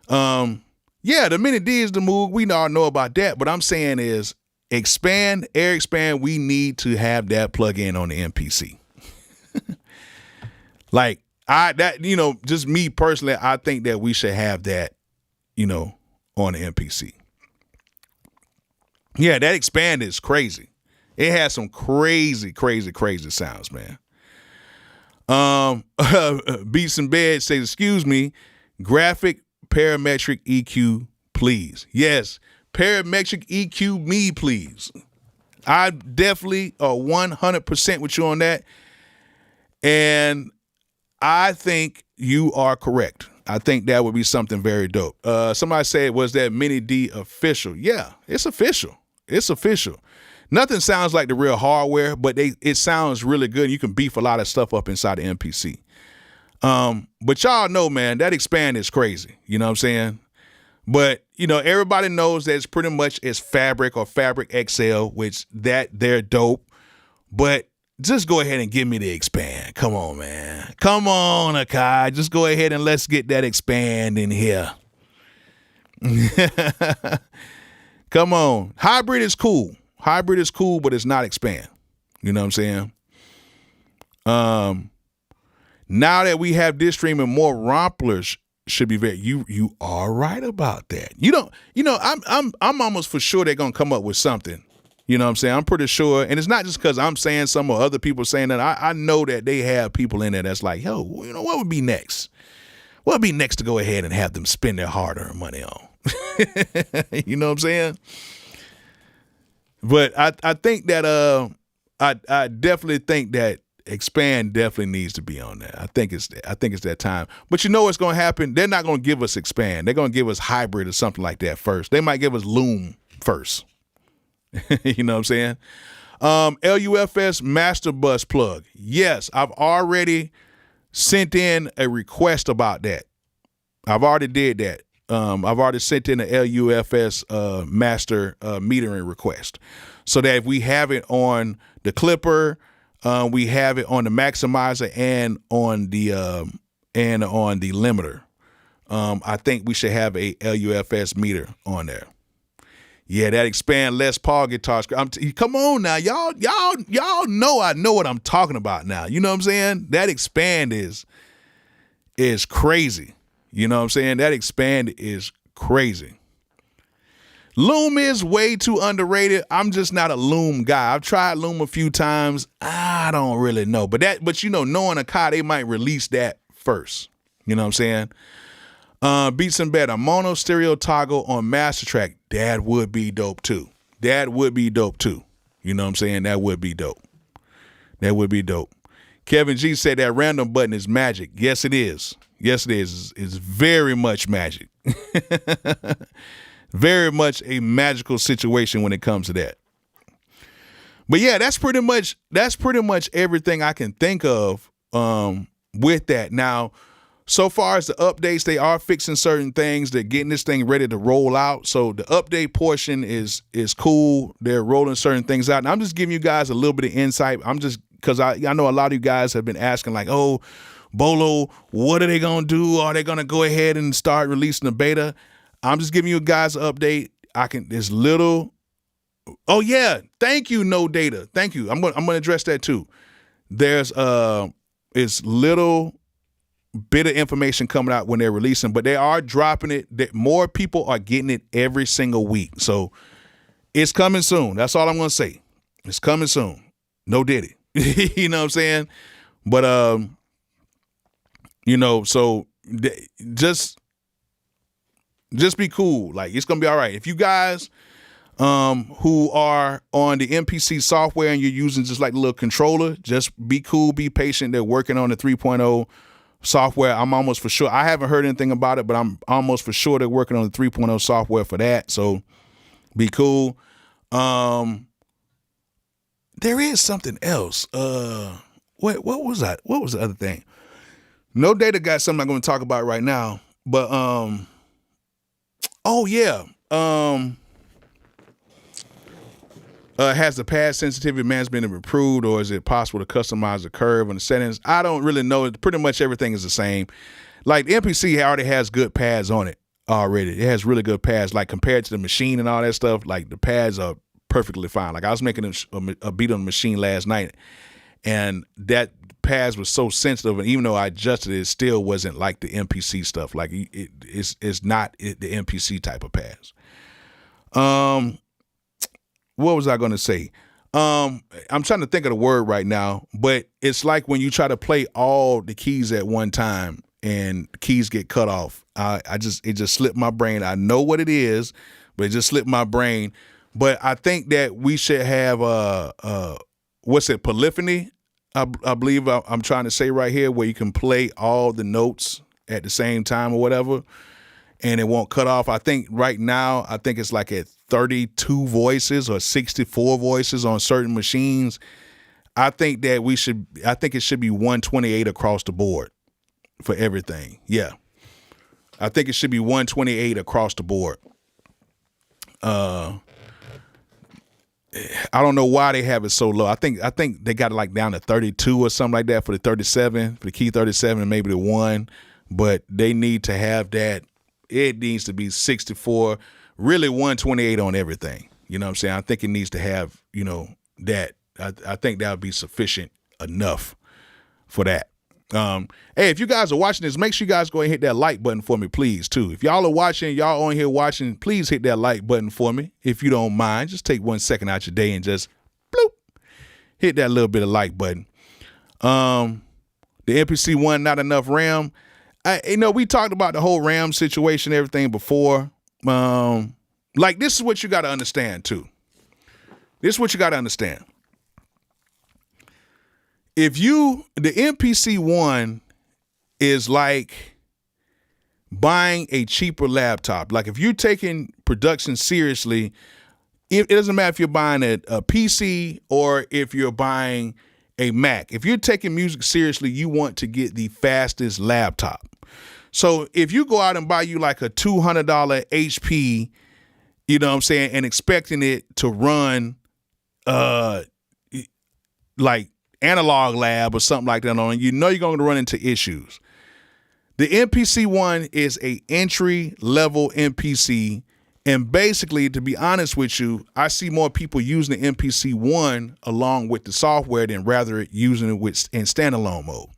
The Mini D is the move. We all know about that, but I'm saying is Expand, Air Expand, we need to have that plug in on the MPC. Like just me personally, I think that we should have that, on the MPC. Yeah, that Expand is crazy. It has some crazy, crazy, crazy sounds, man. Beats in Bed says, excuse me, graphic parametric EQ, please. Yes, parametric EQ me, please. I definitely are 100% with you on that. And I think you are correct. I think that would be something very dope. Somebody said, was that Mini D official? Yeah, it's official. It's official. Nothing sounds like the real hardware, but it sounds really good. You can beef a lot of stuff up inside the MPC. But y'all know, man, that Expand is crazy. You know what I'm saying? But, everybody knows that it's pretty much it's Fabric or Fabric XL, which they're dope. But just go ahead and give me the Expand. Come on, man. Come on, Akai. Just go ahead and let's get that Expand in here. Come on. Hybrid is cool. Hybrid is cool, but it's not Expand. You know what I'm saying? Now that we have this stream and more romplers should be very. You are right about that. I'm almost for sure they're gonna come up with something. You know what I'm saying? I'm pretty sure, and it's not just because I'm saying some or other people saying that. I know that they have people in there that's like, yo, what would be next? What would be next to go ahead and have them spend their hard-earned money on? You know what I'm saying? But I think that I definitely think that Expand definitely needs to be on there. I think it's that time. But you know what's going to happen? They're not going to give us Expand. They're going to give us Hybrid or something like that first. They might give us Loom first. You know what I'm saying? LUFS Master Bus plug. Yes, I've already sent in a request about that. I've already did that. I've already sent in a LUFS master metering request so that if we have it on the clipper, we have it on the maximizer and on the limiter. I think we should have a LUFS meter on there. Yeah, that Expand Les Paul guitar. Come on now, y'all know I know what I'm talking about now. You know what I'm saying? That Expand is crazy. You know what I'm saying? That Expand is crazy. Loom is way too underrated. I'm just not a Loom guy. I've tried Loom a few times. I don't really know. But knowing Akai, they might release that first. You know what I'm saying? Beats in Bed, a mono stereo toggle on master track. That would be dope too. You know what I'm saying? That would be dope. Kevin G said that random button is magic. Yes, it is. It's very much magic. Very much a magical situation when it comes to that. But yeah, that's pretty much everything I can think of with that. Now, so far as the updates, they are fixing certain things. They're getting this thing ready to roll out. So the update portion is cool. They're rolling certain things out. And I'm just giving you guys a little bit of insight. I'm just, because I know a lot of you guys have been asking like, oh, Bolo, what are they going to do? Are they going to go ahead and start releasing the beta? I'm just giving you guys an update. There's little. Oh yeah, thank you, No Data. Thank you. I'm gonna address that too. There's it's little bit of information coming out when they're releasing, but they are dropping it. That more people are getting it every single week. So it's coming soon. That's all I'm gonna say. It's coming soon. No Diddy. You know what I'm saying? But so just be cool. Like, it's gonna be all right. If you guys who are on the MPC software and you're using just like a little controller, just be cool, be patient. They're working on the 3.0 software. I'm almost for sure. I haven't heard anything about it, but I'm almost for sure they're working on the 3.0 software for that. So be cool. There is something else. What was that? What was the other thing? No Data got something I'm going to talk about right now, but has the pad sensitivity management been improved, or is it possible to customize the curve and the settings? I don't really know. Pretty much everything is the same. Like, the MPC already has good pads on it already. It has really good pads. Like, compared to the machine and all that stuff, like, the pads are perfectly fine. Like, I was making a beat on the machine last night, and that pads was so sensitive, and even though I adjusted it, it still wasn't like the MPC stuff. Like, it's not the MPC type of pads. What was I going to say? I'm trying to think of the word right now, but it's like when you try to play all the keys at one time and the keys get cut off. It just slipped my brain. I know what it is, but it just slipped my brain. But I think that we should have polyphony? I believe I'm trying to say right here, where you can play all the notes at the same time or whatever, and it won't cut off. I think right now, it's like at 32 voices or 64 voices on certain machines. I think it should be 128 across the board for everything. Yeah. I think it should be 128 across the board. I don't know why they have it so low. I think they got it like down to 32 or something like that for the 37, for the key 37 and maybe the 1, but they need to have that. It needs to be 64, really 128 on everything. You know what I'm saying? I think it needs to have, that. I think that would be sufficient enough for that. Hey, if you guys are watching this, make sure you guys go ahead and hit that like button for me, please, too. If y'all are watching, y'all on here watching, please hit that like button for me. If you don't mind, just take 1 second out your day and just bloop, hit that little bit of like button. The MPC 1, not enough RAM. We talked about the whole RAM situation, everything before. Like, this is what you got to understand, too. This is what you got to understand. The MPC 1 is like buying a cheaper laptop. Like, if you're taking production seriously, it doesn't matter if you're buying a PC or if you're buying a Mac. If you're taking music seriously, you want to get the fastest laptop. So if you go out and buy you like a $200 HP, you know what I'm saying, and expecting it to run like Analog Lab or something like that on it, you're going to run into issues. The MPC 1 is a entry level MPC, and basically, to be honest with you, I see more people using the MPC 1 along with the software than rather using it in standalone mode.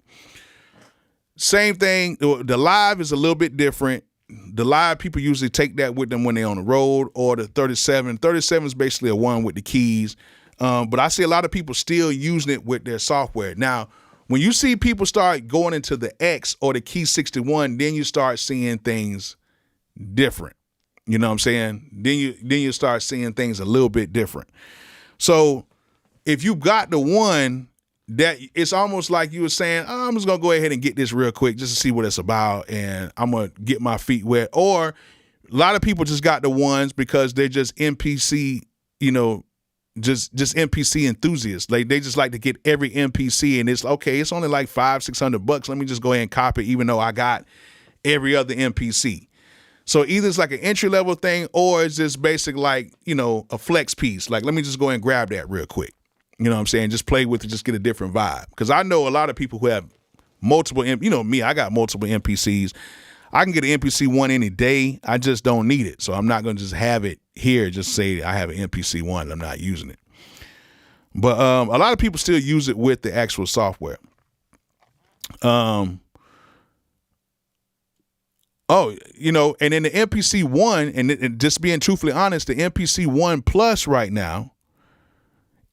Same thing. The Live is a little bit different. The Live, people usually take that with them when they're on the road, or the 37. 37 is basically a one with the keys. But I see a lot of people still using it with their software. Now, when you see people start going into the X or the Key 61, then you start seeing things different. You know what I'm saying? Then you start seeing things a little bit different. So if you got the 1, that it's almost like you were saying, I'm just going to go ahead and get this real quick just to see what it's about, and I'm going to get my feet wet. Or a lot of people just got the 1s because they're just MPC, just MPC enthusiasts. Like they just like to get every MPC, and it's okay. It's only like $500-600. Let me just go ahead and cop it, even though I got every other MPC. So either it's like an entry level thing, or it's just basic like a flex piece. Like let me just go ahead and grab that real quick. You know what I'm saying? Just play with it, just get a different vibe. Because I know a lot of people who have multiple. Me, I got multiple MPCs. I can get an MPC one any day. I just don't need it. So I'm not going to just have it here, just say I have an MPC one and I'm not using it. But a lot of people still use it with the actual software. And then the MPC one, and just being truthfully honest, the MPC one Plus right now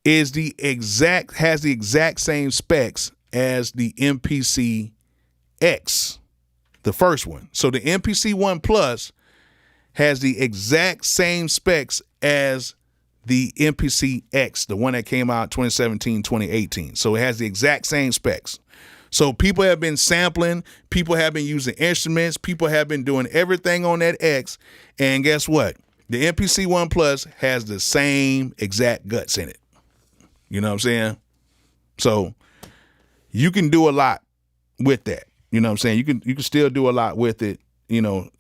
has the exact same specs as the MPC X. The first one. So the MPC 1 Plus has the exact same specs as the MPC X, the one that came out 2017, 2018. So it has the exact same specs. So people have been sampling, people have been using instruments, people have been doing everything on that X. And guess what? The MPC 1 Plus has the same exact guts in it. You know what I'm saying? So you can do a lot with that. You know what I'm saying? You can still do a lot with it.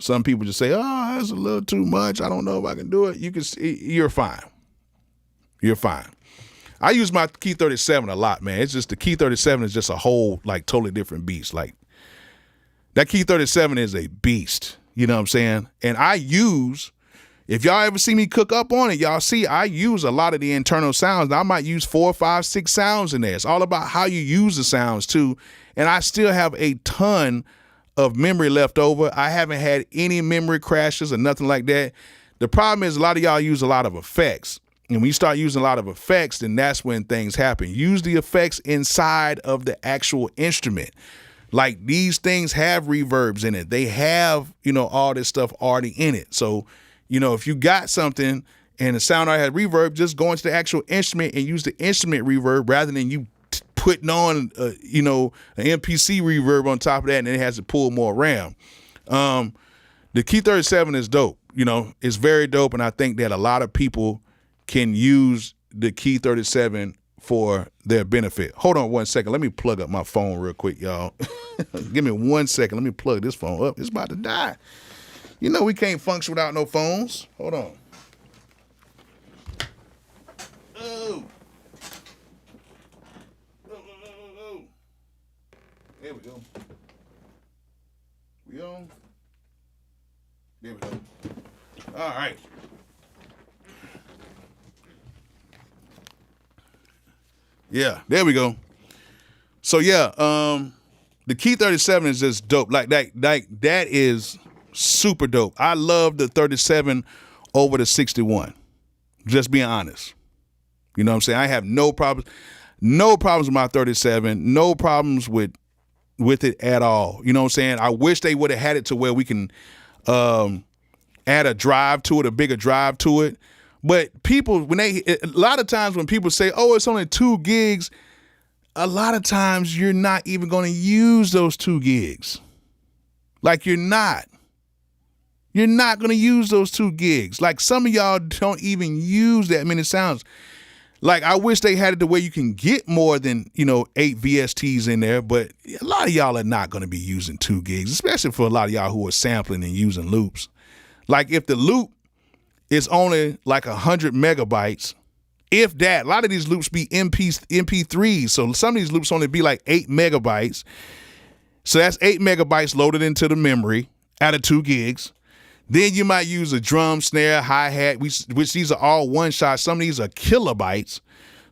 Some people just say, "Oh, that's a little too much. I don't know if I can do it." You're fine. You're fine. I use my Key 37 a lot, man. It's just the Key 37 is just a whole like totally different beast. Like that Key 37 is a beast. You know what I'm saying? And if y'all ever see me cook up on it, y'all see I use a lot of the internal sounds. Now, I might use 4, 5, 6 sounds in there. It's all about how you use the sounds too. And I still have a ton of memory left over. I haven't had any memory crashes or nothing like that. The problem is a lot of y'all use a lot of effects. And when you start using a lot of effects, then that's when things happen. Use the effects inside of the actual instrument. Like these things have reverbs in it. They have, all this stuff already in it. So, if you got something and the sound already has reverb, just go into the actual instrument and use the instrument reverb rather than you putting on, an MPC reverb on top of that, and then it has to pull more RAM. The Key 37 is dope. It's very dope, and I think that a lot of people can use the Key 37 for their benefit. Hold on 1 second. Let me plug up my phone real quick, y'all. Give me 1 second. Let me plug this phone up. It's about to die. We can't function without no phones. Hold on. Oh. Oh. There we go. We on? There we go. All right. Yeah, there we go. So yeah, the Key 37 is just dope. Like that is super dope. I love the 37 over the 61. Just being honest. You know what I'm saying? I have no problems with my 37. No problems with it at all. You know what I'm saying? I wish they would have had it to where we can add a drive to it, a bigger drive to it. But people, a lot of times when people say, "Oh, it's only 2 gigs," a lot of times you're not even going to use those 2 gigs. Like you're not. You're not going to use those 2 gigs. Like some of y'all don't even use that many sounds. Like I wish they had it the way you can get more than, 8 VSTs in there. But a lot of y'all are not going to be using 2 gigs, especially for a lot of y'all who are sampling and using loops. Like if the loop is only like 100 megabytes, if that, a lot of these loops be MP3s. So some of these loops only be like 8 megabytes. So that's 8 megabytes loaded into the memory out of 2 gigs. Then you might use a drum, snare, hi-hat, which these are all one shot. Some of these are kilobytes.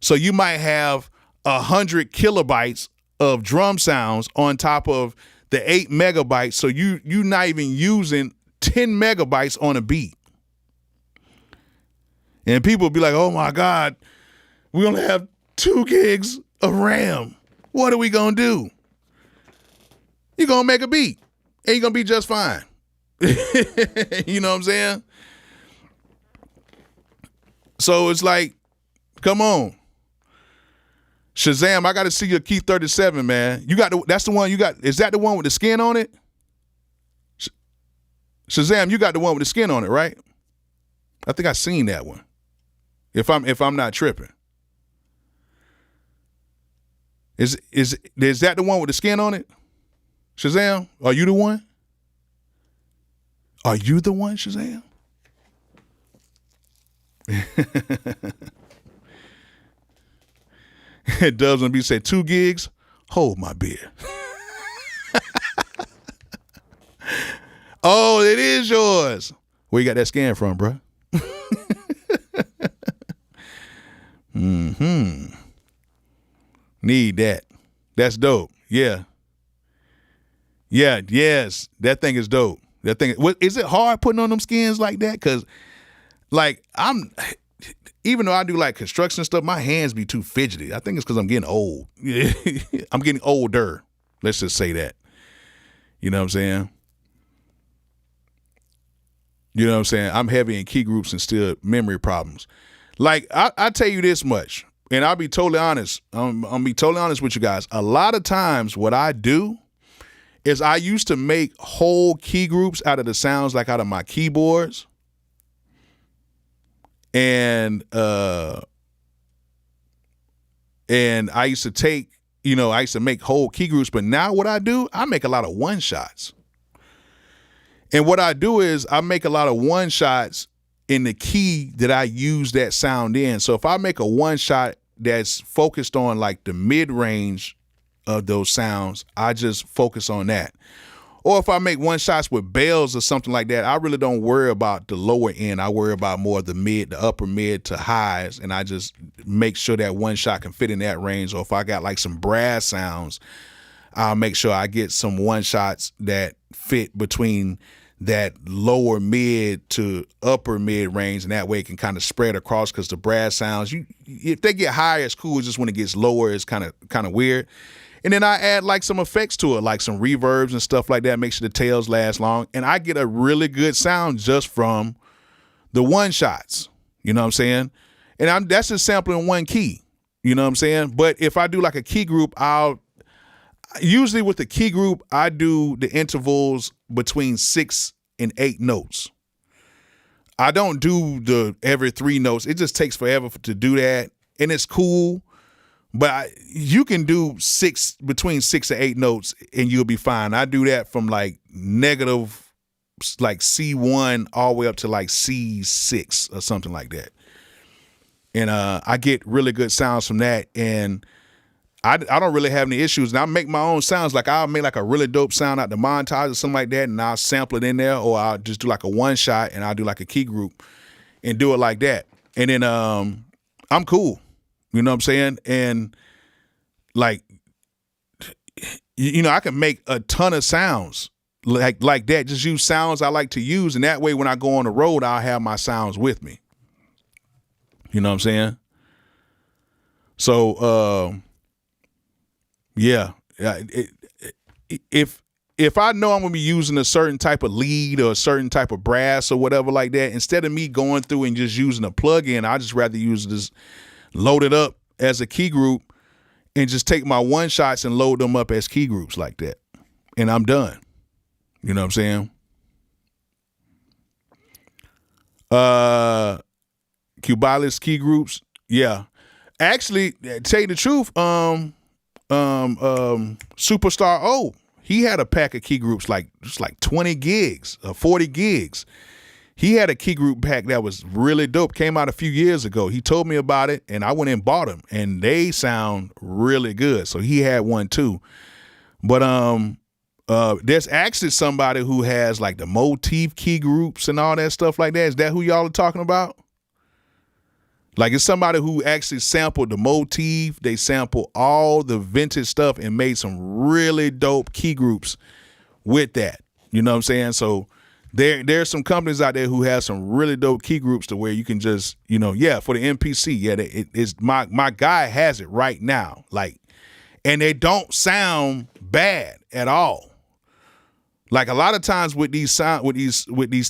So you might have 100 kilobytes of drum sounds on top of the 8 megabytes. So you're not even using 10 megabytes on a beat. And people be like, "Oh my God, we only have 2 gigs of RAM. What are we going to do?" You're going to make a beat and you're going to be just fine. You know what I'm saying? So it's like, come on. Shazam, I got to see your Key 37, man. That's the one you got. Is that the one with the skin on it? Shazam, you got the one with the skin on it, right? I think I seen that one. If I'm not tripping. Is that the one with the skin on it? Shazam? Are you the one? Are you the one, Shazam? It does when B say 2 gigs, hold my beer. Oh, it is yours. Where you got that scan from, bro? Need that. That's dope. Yeah. Yeah, yes. That thing is dope. That thing, is it hard putting on them skins like that? Cause like even though I do like construction stuff, my hands be too fidgety. I think it's cause I'm getting old. I'm getting older. Let's just say that. You know what I'm saying? You know what I'm saying? I'm heavy in key groups and still memory problems. Like I tell you this much, and I'll be totally honest. I'll be totally honest with you guys. A lot of times what I do is I used to make whole key groups out of the sounds, like out of my keyboards. And I used to take, I used to make whole key groups, but now what I do, I make a lot of one shots. And what I do is I make a lot of one shots in the key that I use that sound in. So if I make a one shot that's focused on like the mid range of those sounds, I just focus on that. Or if I make one shots with bells or something like that, I really don't worry about the lower end. I worry about more of the upper mid to highs, and I just make sure that one shot can fit in that range. Or if I got like some brass sounds, I'll make sure I get some one shots that fit between that lower mid to upper mid range, and that way it can kind of spread across, because the brass sounds, if they get higher, it's cool. It's just when it gets lower, it's kind of weird. And then I add like some effects to it, like some reverbs and stuff like that, make sure the tails last long. And I get a really good sound just from the one shots. You know what I'm saying? And that's just sampling one key. You know what I'm saying? But if I do like a key group, usually with the key group, I do the intervals between 6 and 8 notes. I don't do the every 3 notes. It just takes forever to do that. And it's cool. But you can do between 6 and 8 notes and you'll be fine. I do that from like negative, like C1 all the way up to like C6 or something like that. And I get really good sounds from that. And I don't really have any issues. And I make my own sounds. Like I'll make like a really dope sound out the montage or something like that, and I'll sample it in there, or I'll just do like a one shot and I'll do like a key group and do it like that. And then I'm cool. You know what I'm saying? And like, I can make a ton of sounds like that. Just use sounds I like to use. And that way, when I go on the road, I'll have my sounds with me. You know what I'm saying? So, yeah. If I know I'm going to be using a certain type of lead or a certain type of brass or whatever like that, instead of me going through and just using a plug-in, I just rather use this, load it up as a key group and just take my one shots and load them up as key groups like that. And I'm done. You know what I'm saying? Cubalis key groups. Yeah. Actually, to tell you the truth, Superstar O, he had a pack of key groups like 20 gigs or 40 gigs. He had a key group pack that was really dope. Came out a few years ago. He told me about it, and I went and bought them, and they sound really good. So he had one too. But there's actually somebody who has like the motif key groups and all that stuff like that. Is that who y'all are talking about? Like it's somebody who actually sampled the motif. They sampled all the vintage stuff and made some really dope key groups with that. You know what I'm saying? So there's some companies out there who have some really dope key groups to where you can just, for the MPC. Yeah, it's my guy has it right now. Like, and they don't sound bad at all. Like a lot of times with these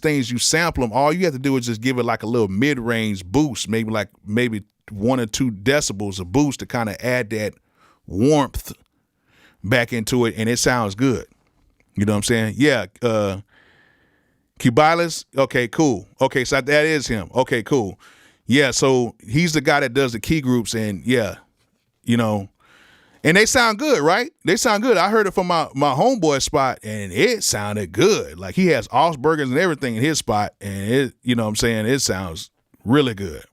things, you sample them. All you have to do is just give it like a little mid-range boost, maybe 1 or 2 decibels of boost to kind of add that warmth back into it, and it sounds good. You know what I'm saying? Yeah. Cubalis. Okay, cool. Okay, so that is him. Okay, cool. Yeah, so he's the guy that does the key groups, and yeah, you know, and they sound good, right? They sound good. I heard it from my homeboy spot, and it sounded good. Like he has Augsburgers and everything in his spot, and it, you know what I'm saying, it sounds really good.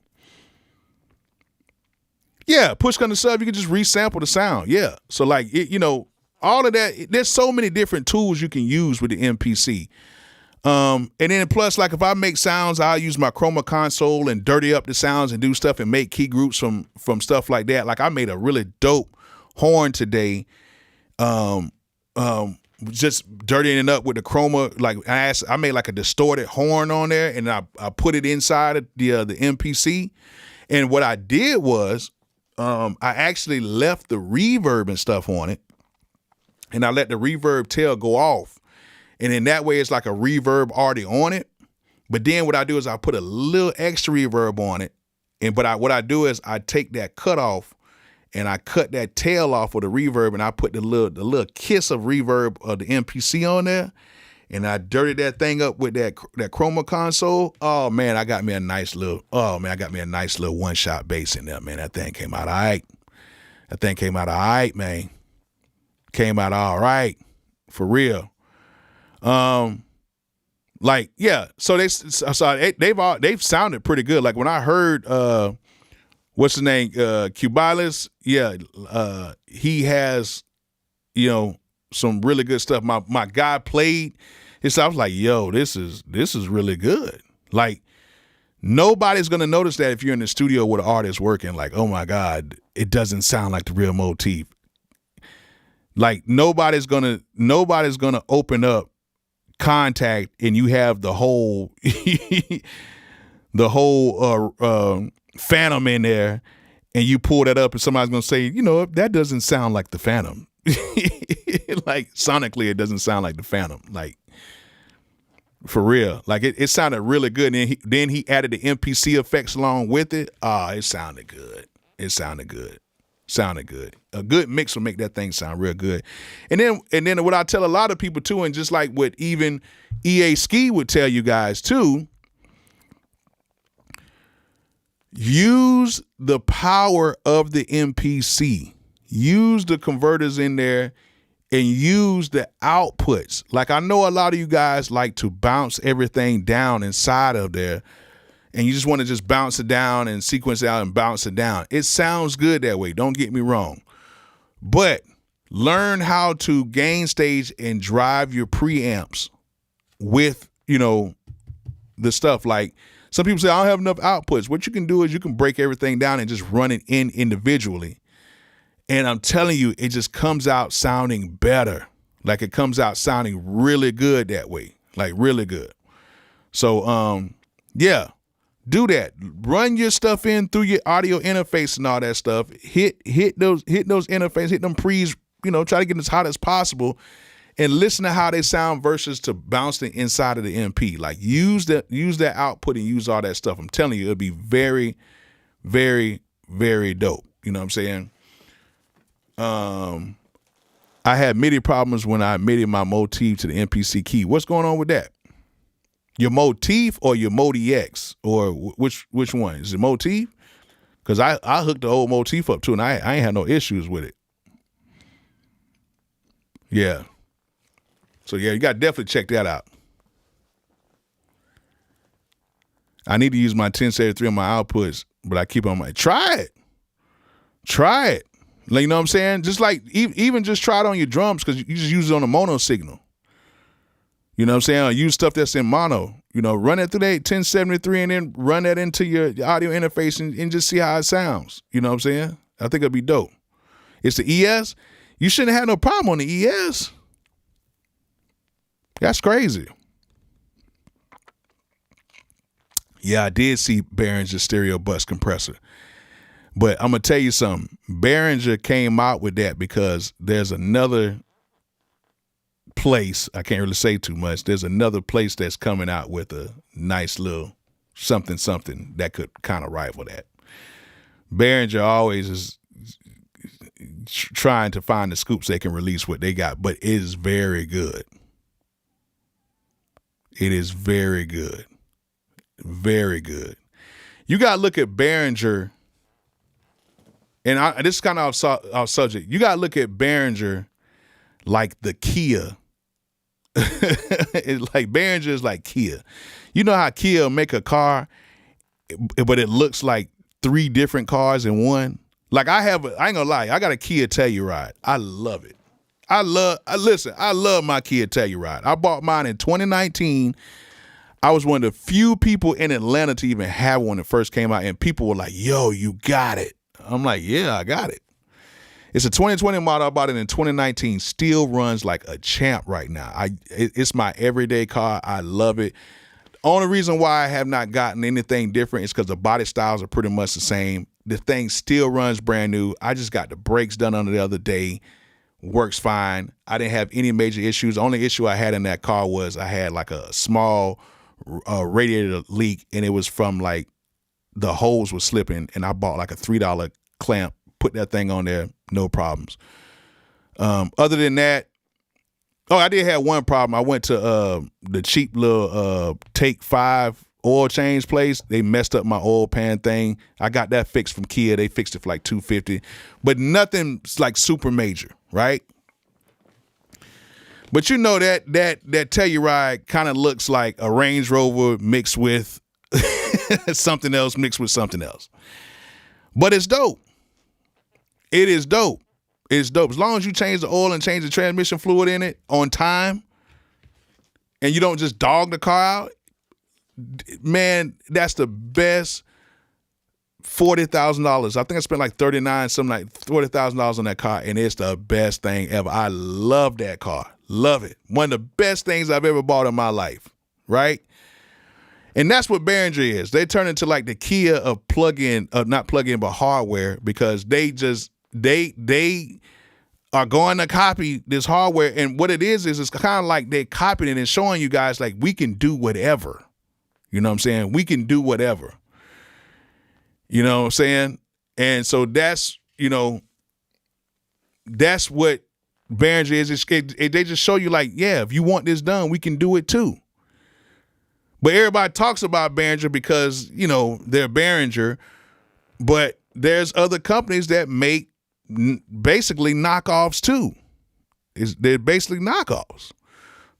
Yeah, push come to shove, you can just resample the sound. Yeah, so like it, you know, all of that. There's so many different tools you can use with the MPC. And then plus, like if I make sounds, I'll use my chroma console and dirty up the sounds and do stuff and make key groups from stuff like that. Like I made a really dope horn today, just dirtying it up with the chroma. Like I made like a distorted horn on there, and I put it inside of the MPC. And what I did was, I actually left the reverb and stuff on it, and I let the reverb tail go off. And in that way, it's like a reverb already on it. But then what I do is I put a little extra reverb on it. What I do is I take that cut off and I cut that tail off of the reverb, and I put the little kiss of reverb of the MPC on there, and I dirtied that thing up with that chroma console. Oh man, I got me a nice little one-shot bass in there, man. That thing came out all right. Man. Came out all right. For real. Like, yeah, so they've sounded pretty good. Like when I heard what's his name, Cubalis, yeah, he has, you know, some really good stuff. My guy played his, I was like, yo, this is really good. Like nobody's gonna notice that if you're in the studio with an artist working, like, oh my God, it doesn't sound like the real motif. Like nobody's gonna open up Contact and you have the whole Phantom in there, and you pull that up and somebody's gonna say, you know, that doesn't sound like the Phantom. Like sonically it doesn't sound like the Phantom, like for real. Like it sounded really good, and then he added the MPC effects along with it. It sounded good. A good mix will make that thing sound real good. And then what I tell a lot of people too, and just like what even EA Ski would tell you guys too, use the power of the MPC. Use the converters in there and use the outputs. Like I know a lot of you guys like to bounce everything down inside of there, and you just want to just bounce it down and sequence it out and bounce it down. It sounds good that way, don't get me wrong. But learn how to gain stage and drive your preamps with, you know, the stuff. Like some people say, I don't have enough outputs. What you can do is you can break everything down and just run it in individually. And I'm telling you, it just comes out sounding better. Like it comes out sounding really good that way, like really good. So, yeah. Do that. Run your stuff in through your audio interface and all that stuff. Hit those interfaces, hit them pre's, you know, try to get as hot as possible and listen to how they sound versus to bouncing inside of the MP. Like use that output and use all that stuff. I'm telling you, it'll be very, very, very dope. You know what I'm saying? I had MIDI problems when I MIDI my motif to the MPC key. What's going on with that? Your motif or your MODX, or which one? Is it motif? Because I hooked the old motif up too, and I ain't had no issues with it. Yeah. So yeah, you got to definitely check that out. I need to use my 1073 on my outputs, but I keep on my try it. Like, you know what I'm saying? Just like even just try it on your drums, because you just use it on a mono signal. You know what I'm saying? Or use stuff that's in mono. You know, run it through that 1073 and then run that into your audio interface and just see how it sounds. You know what I'm saying? I think it'd be dope. It's the ES. You shouldn't have no problem on the ES. That's crazy. Yeah, I did see Behringer stereo bus compressor. But I'm going to tell you something. Behringer came out with that because there's another place, I can't really say too much, there's another place that's coming out with a nice little something that could kind of rival that. Behringer always is trying to find the scoops they can release what they got, but it is very good. It is very good. Very good. You got to look at Behringer, and this is kind of off subject. You got to look at Behringer like the Kia. It's like Behringer is like Kia. You know how Kia make a car, but it looks like 3 different cars in one? Like I ain't gonna lie, I got a Kia Telluride. I love it. I love my Kia Telluride. I bought mine in 2019. I was one of the few people in Atlanta to even have one when it first came out, and people were like, yo, you got it. I'm like, yeah, I got it. It's a 2020 model. I bought it in 2019. Still runs like a champ right now. It's my everyday car. I love it. The only reason why I have not gotten anything different is because the body styles are pretty much the same. The thing still runs brand new. I just got the brakes done on the other day. Works fine. I didn't have any major issues. The only issue I had in that car was I had like a small radiator leak, and it was from like the hose was slipping, and I bought like a $3 clamp, put that thing on there, no problems. Other than that, I did have one problem. I went to the cheap little Take 5 oil change place. They messed up my oil pan thing. I got that fixed from Kia. They fixed it for like $250, but nothing's like super major, right? But you know that Telluride kind of looks like a Range Rover mixed with something else mixed with something else. But it's dope. It is dope. It's dope. As long as you change the oil and change the transmission fluid in it on time, and you don't just dog the car out, man, that's the best $40,000. I think I spent like $40,000 on that car, and it's the best thing ever. I love that car. Love it. One of the best things I've ever bought in my life, right? And that's what Behringer is. They turn into like the Kia of not plug-in, but hardware, because they are going to copy this hardware. And what it is it's kind of like they copied it and showing you guys like we can do whatever. You know what I'm saying? We can do whatever. You know what I'm saying? And so that's what Behringer is. They just show you like, yeah, if you want this done, we can do it too. But everybody talks about Behringer because, they're Behringer, but there's other companies that make basically knockoffs too. They're basically knockoffs.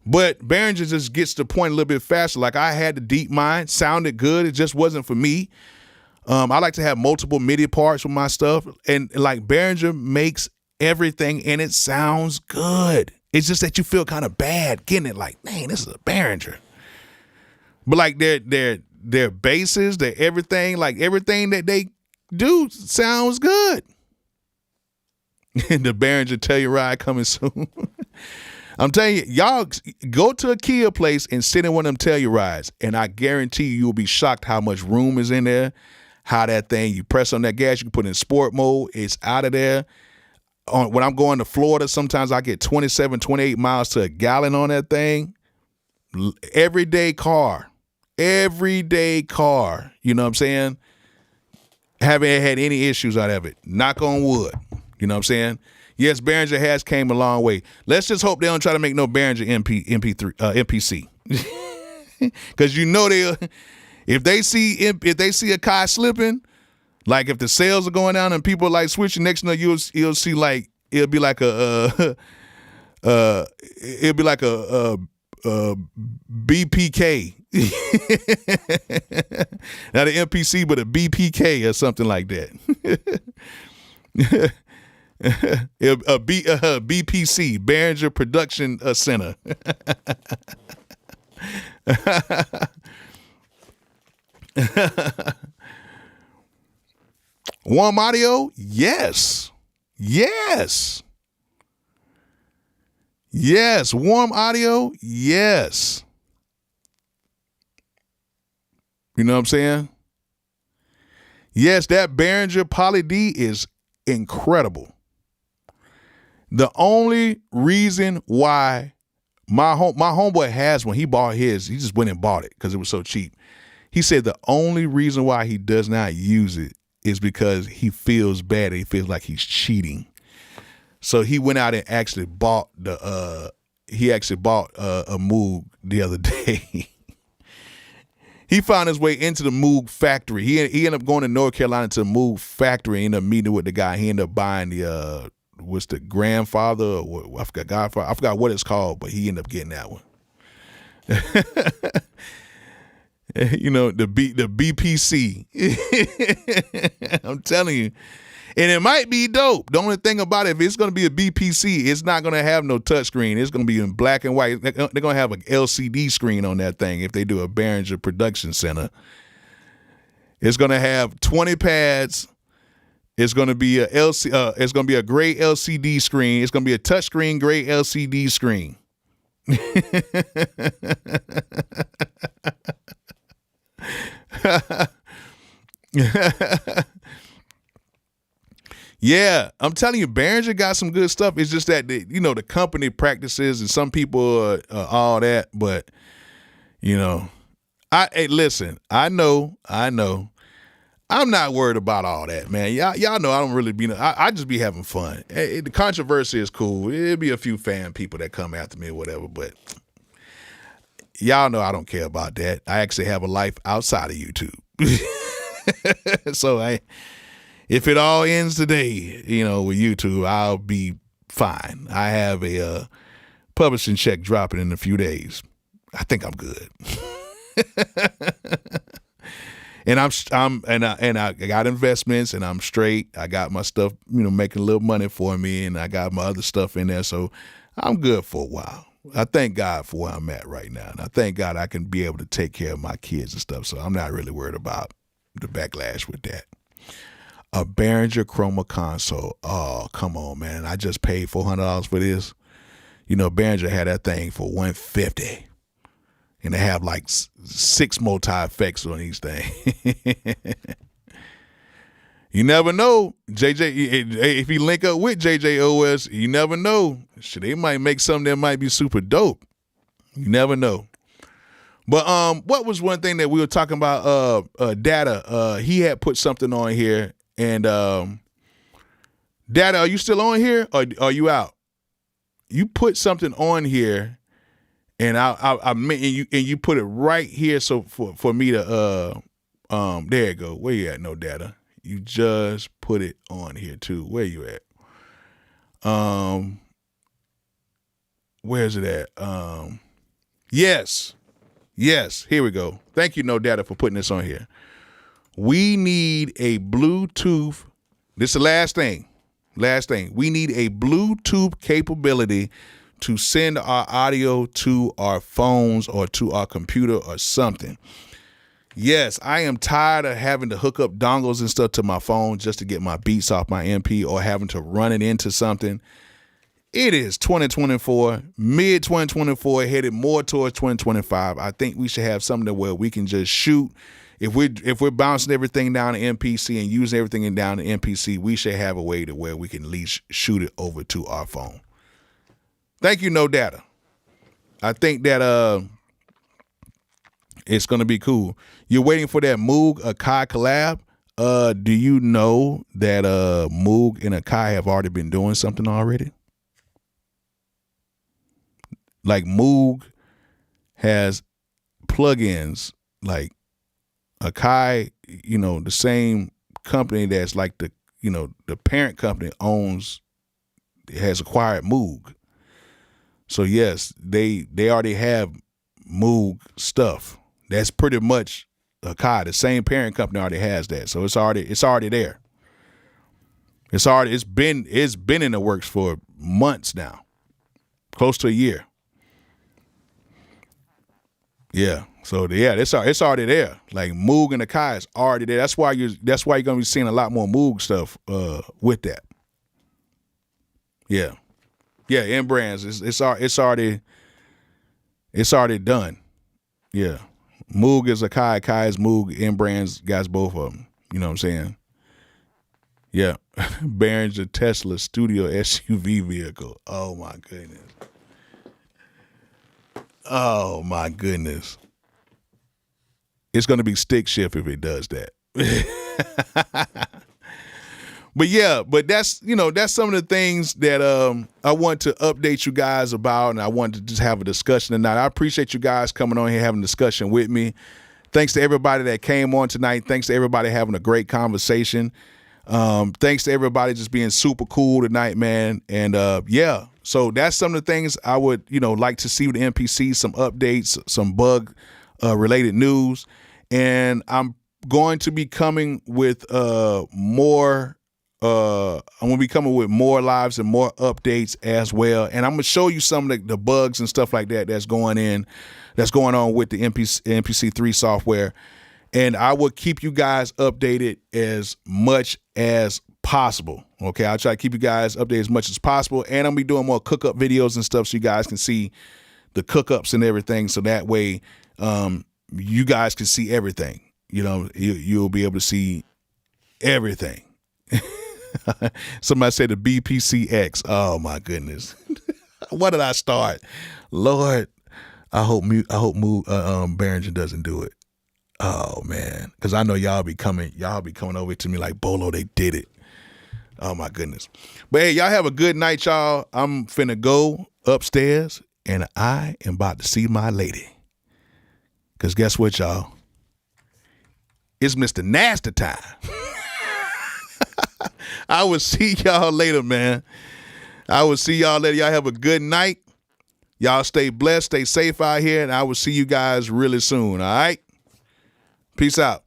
But Behringer just gets to the point a little bit faster. Like I had the deep mine, sounded good. It just wasn't for me. I like to have multiple MIDI parts with my stuff. And like Behringer makes everything and it sounds good. It's just that you feel kind of bad getting it like, man, this is a Behringer. But like their basses, their everything, like everything that they do sounds good. And the Behringer Telluride coming soon. I'm telling you, y'all go to a Kia place and sit in one of them Tellurides, and I guarantee you'll be shocked how much room is in there, how that thing, you press on that gas, you can put it in sport mode, it's out of there. When I'm going to Florida, sometimes I get 27, 28 miles to a gallon on that thing. Everyday car. You know what I'm saying? Haven't had any issues out of it. Knock on wood. You know what I'm saying? Yes, Behringer has came a long way. Let's just hope they don't try to make no Behringer MPC. Because if they see a car slipping, like if the sales are going down and people are like switching, next thing you'll see like it'll be like a BPK. Not an MPC, but a BPK or something like that. A BPC, Behringer Production Center. Warm audio? Yes. Warm audio? Yes. You know what I'm saying? Yes, that Behringer Poly D is incredible. The only reason why my homeboy has one, he bought his, he just went and bought it because it was so cheap. He said the only reason why he does not use it is because he feels bad. He feels like he's cheating. So he went out and actually bought a Moog the other day. He found his way into the Moog factory. He ended up going to North Carolina to the Moog factory and ended up meeting with the guy. He ended up buying the what's the grandfather or what, I forgot Godfather. I forgot what it's called, but he ended up getting that one. You know, the BPC. I'm telling you. And it might be dope. The only thing about it, if it's going to be a BPC, it's not going to have no touchscreen. It's going to be in black and white. They're going to have an LCD screen on that thing if they do a Behringer production center. It's going to have 20 pads. It's going to be it's going to be a gray LCD screen. It's going to be a touchscreen gray LCD screen. Yeah, I'm telling you, Behringer got some good stuff. It's just that the company practices and some people all that, but hey, listen, I know, I'm not worried about all that, man. Y'all know I don't really be. I just be having fun. The controversy is cool. It'll be a few fan people that come after me or whatever, but y'all know I don't care about that. I actually have a life outside of YouTube, so if it all ends today, with YouTube, I'll be fine. I have a publishing check dropping in a few days. I think I'm good. And I got investments and I'm straight. I got my stuff, making a little money for me, and I got my other stuff in there, so I'm good for a while. I thank God for where I'm at right now, and I thank God I can be able to take care of my kids and stuff. So I'm not really worried about the backlash with that. A Behringer Chroma console. Oh, come on, man! I just paid $400 for this. Behringer had that thing for $150. And they have like 6 multi-effects on each thing. You never know. If you link up with JJOS, you never know. Shit, they might make something that might be super dope. You never know. But what was one thing that we were talking about? Data. He had put something on here. And Data, are you still on here or are you out? You put something on here. And you put it right here, so for me to there you go. Where you at? No Data. You just put it on here too. Where you at? Where's it at? Yes. Here we go. Thank you, No Data, for putting this on here. We need a Bluetooth. This is the last thing. We need a Bluetooth capability to send our audio to our phones or to our computer or something. Yes, I am tired of having to hook up dongles and stuff to my phone just to get my beats off my MP or having to run it into something. It is 2024, mid-2024, headed more towards 2025. I think we should have something where we can just shoot. If we're bouncing everything down to MPC and using everything down to MPC, we should have a way to where we can at least shoot it over to our phone. Thank you, No Data. I think that it's gonna be cool. You're waiting for that Moog Akai collab. Do you know that Moog and Akai have already been doing something already? Like Moog has plugins, like Akai, the same company that's like the parent company has acquired Moog. So yes, they already have Moog stuff. That's pretty much Akai. The same parent company already has that. So it's already there. It's been in the works for months now. Close to a year. Yeah. So yeah, it's already there. Like Moog and Akai is already there. That's why you're gonna be seeing a lot more Moog stuff with that. Yeah. Yeah, in brands, it's already done. Yeah, Moog is Akai, Akai is Moog. In brands, guys, both of them. You know what I'm saying? Yeah, Behringer Tesla Studio SUV vehicle. Oh my goodness. Oh my goodness. It's gonna be stick shift if it does that. But that's some of the things that I want to update you guys about, and I want to just have a discussion tonight. I appreciate you guys coming on here having a discussion with me. Thanks to everybody that came on tonight. Thanks to everybody having a great conversation. Thanks to everybody just being super cool tonight, man. And yeah, so that's some of the things I would, like to see with the MPC, some updates, some bug related news. And I'm going to be coming with more. I'm gonna be coming with more lives and more updates as well. And I'm gonna show you some of the bugs and stuff like that that's going on with the MPC 3 software. And I will keep you guys updated as much as possible. Okay, I'll try to keep you guys updated as much as possible. And I'm gonna be doing more cook-up videos and stuff so you guys can see the cook-ups and everything. So that way, you guys can see everything. You'll be able to see everything. Somebody said the BPCX. Oh my goodness. What did I start? Lord, I hope Behringer doesn't do it. Oh man, because I know y'all be coming over to me like, Bolo, they did it. Oh my goodness. But hey, y'all have a good night, y'all. I'm finna go upstairs and I am about to see my lady. Because guess what, y'all? It's Mr. Nasty time. I will see y'all later, man. I will see y'all later. Y'all have a good night. Y'all stay blessed, stay safe out here, and I will see you guys really soon, all right? Peace out.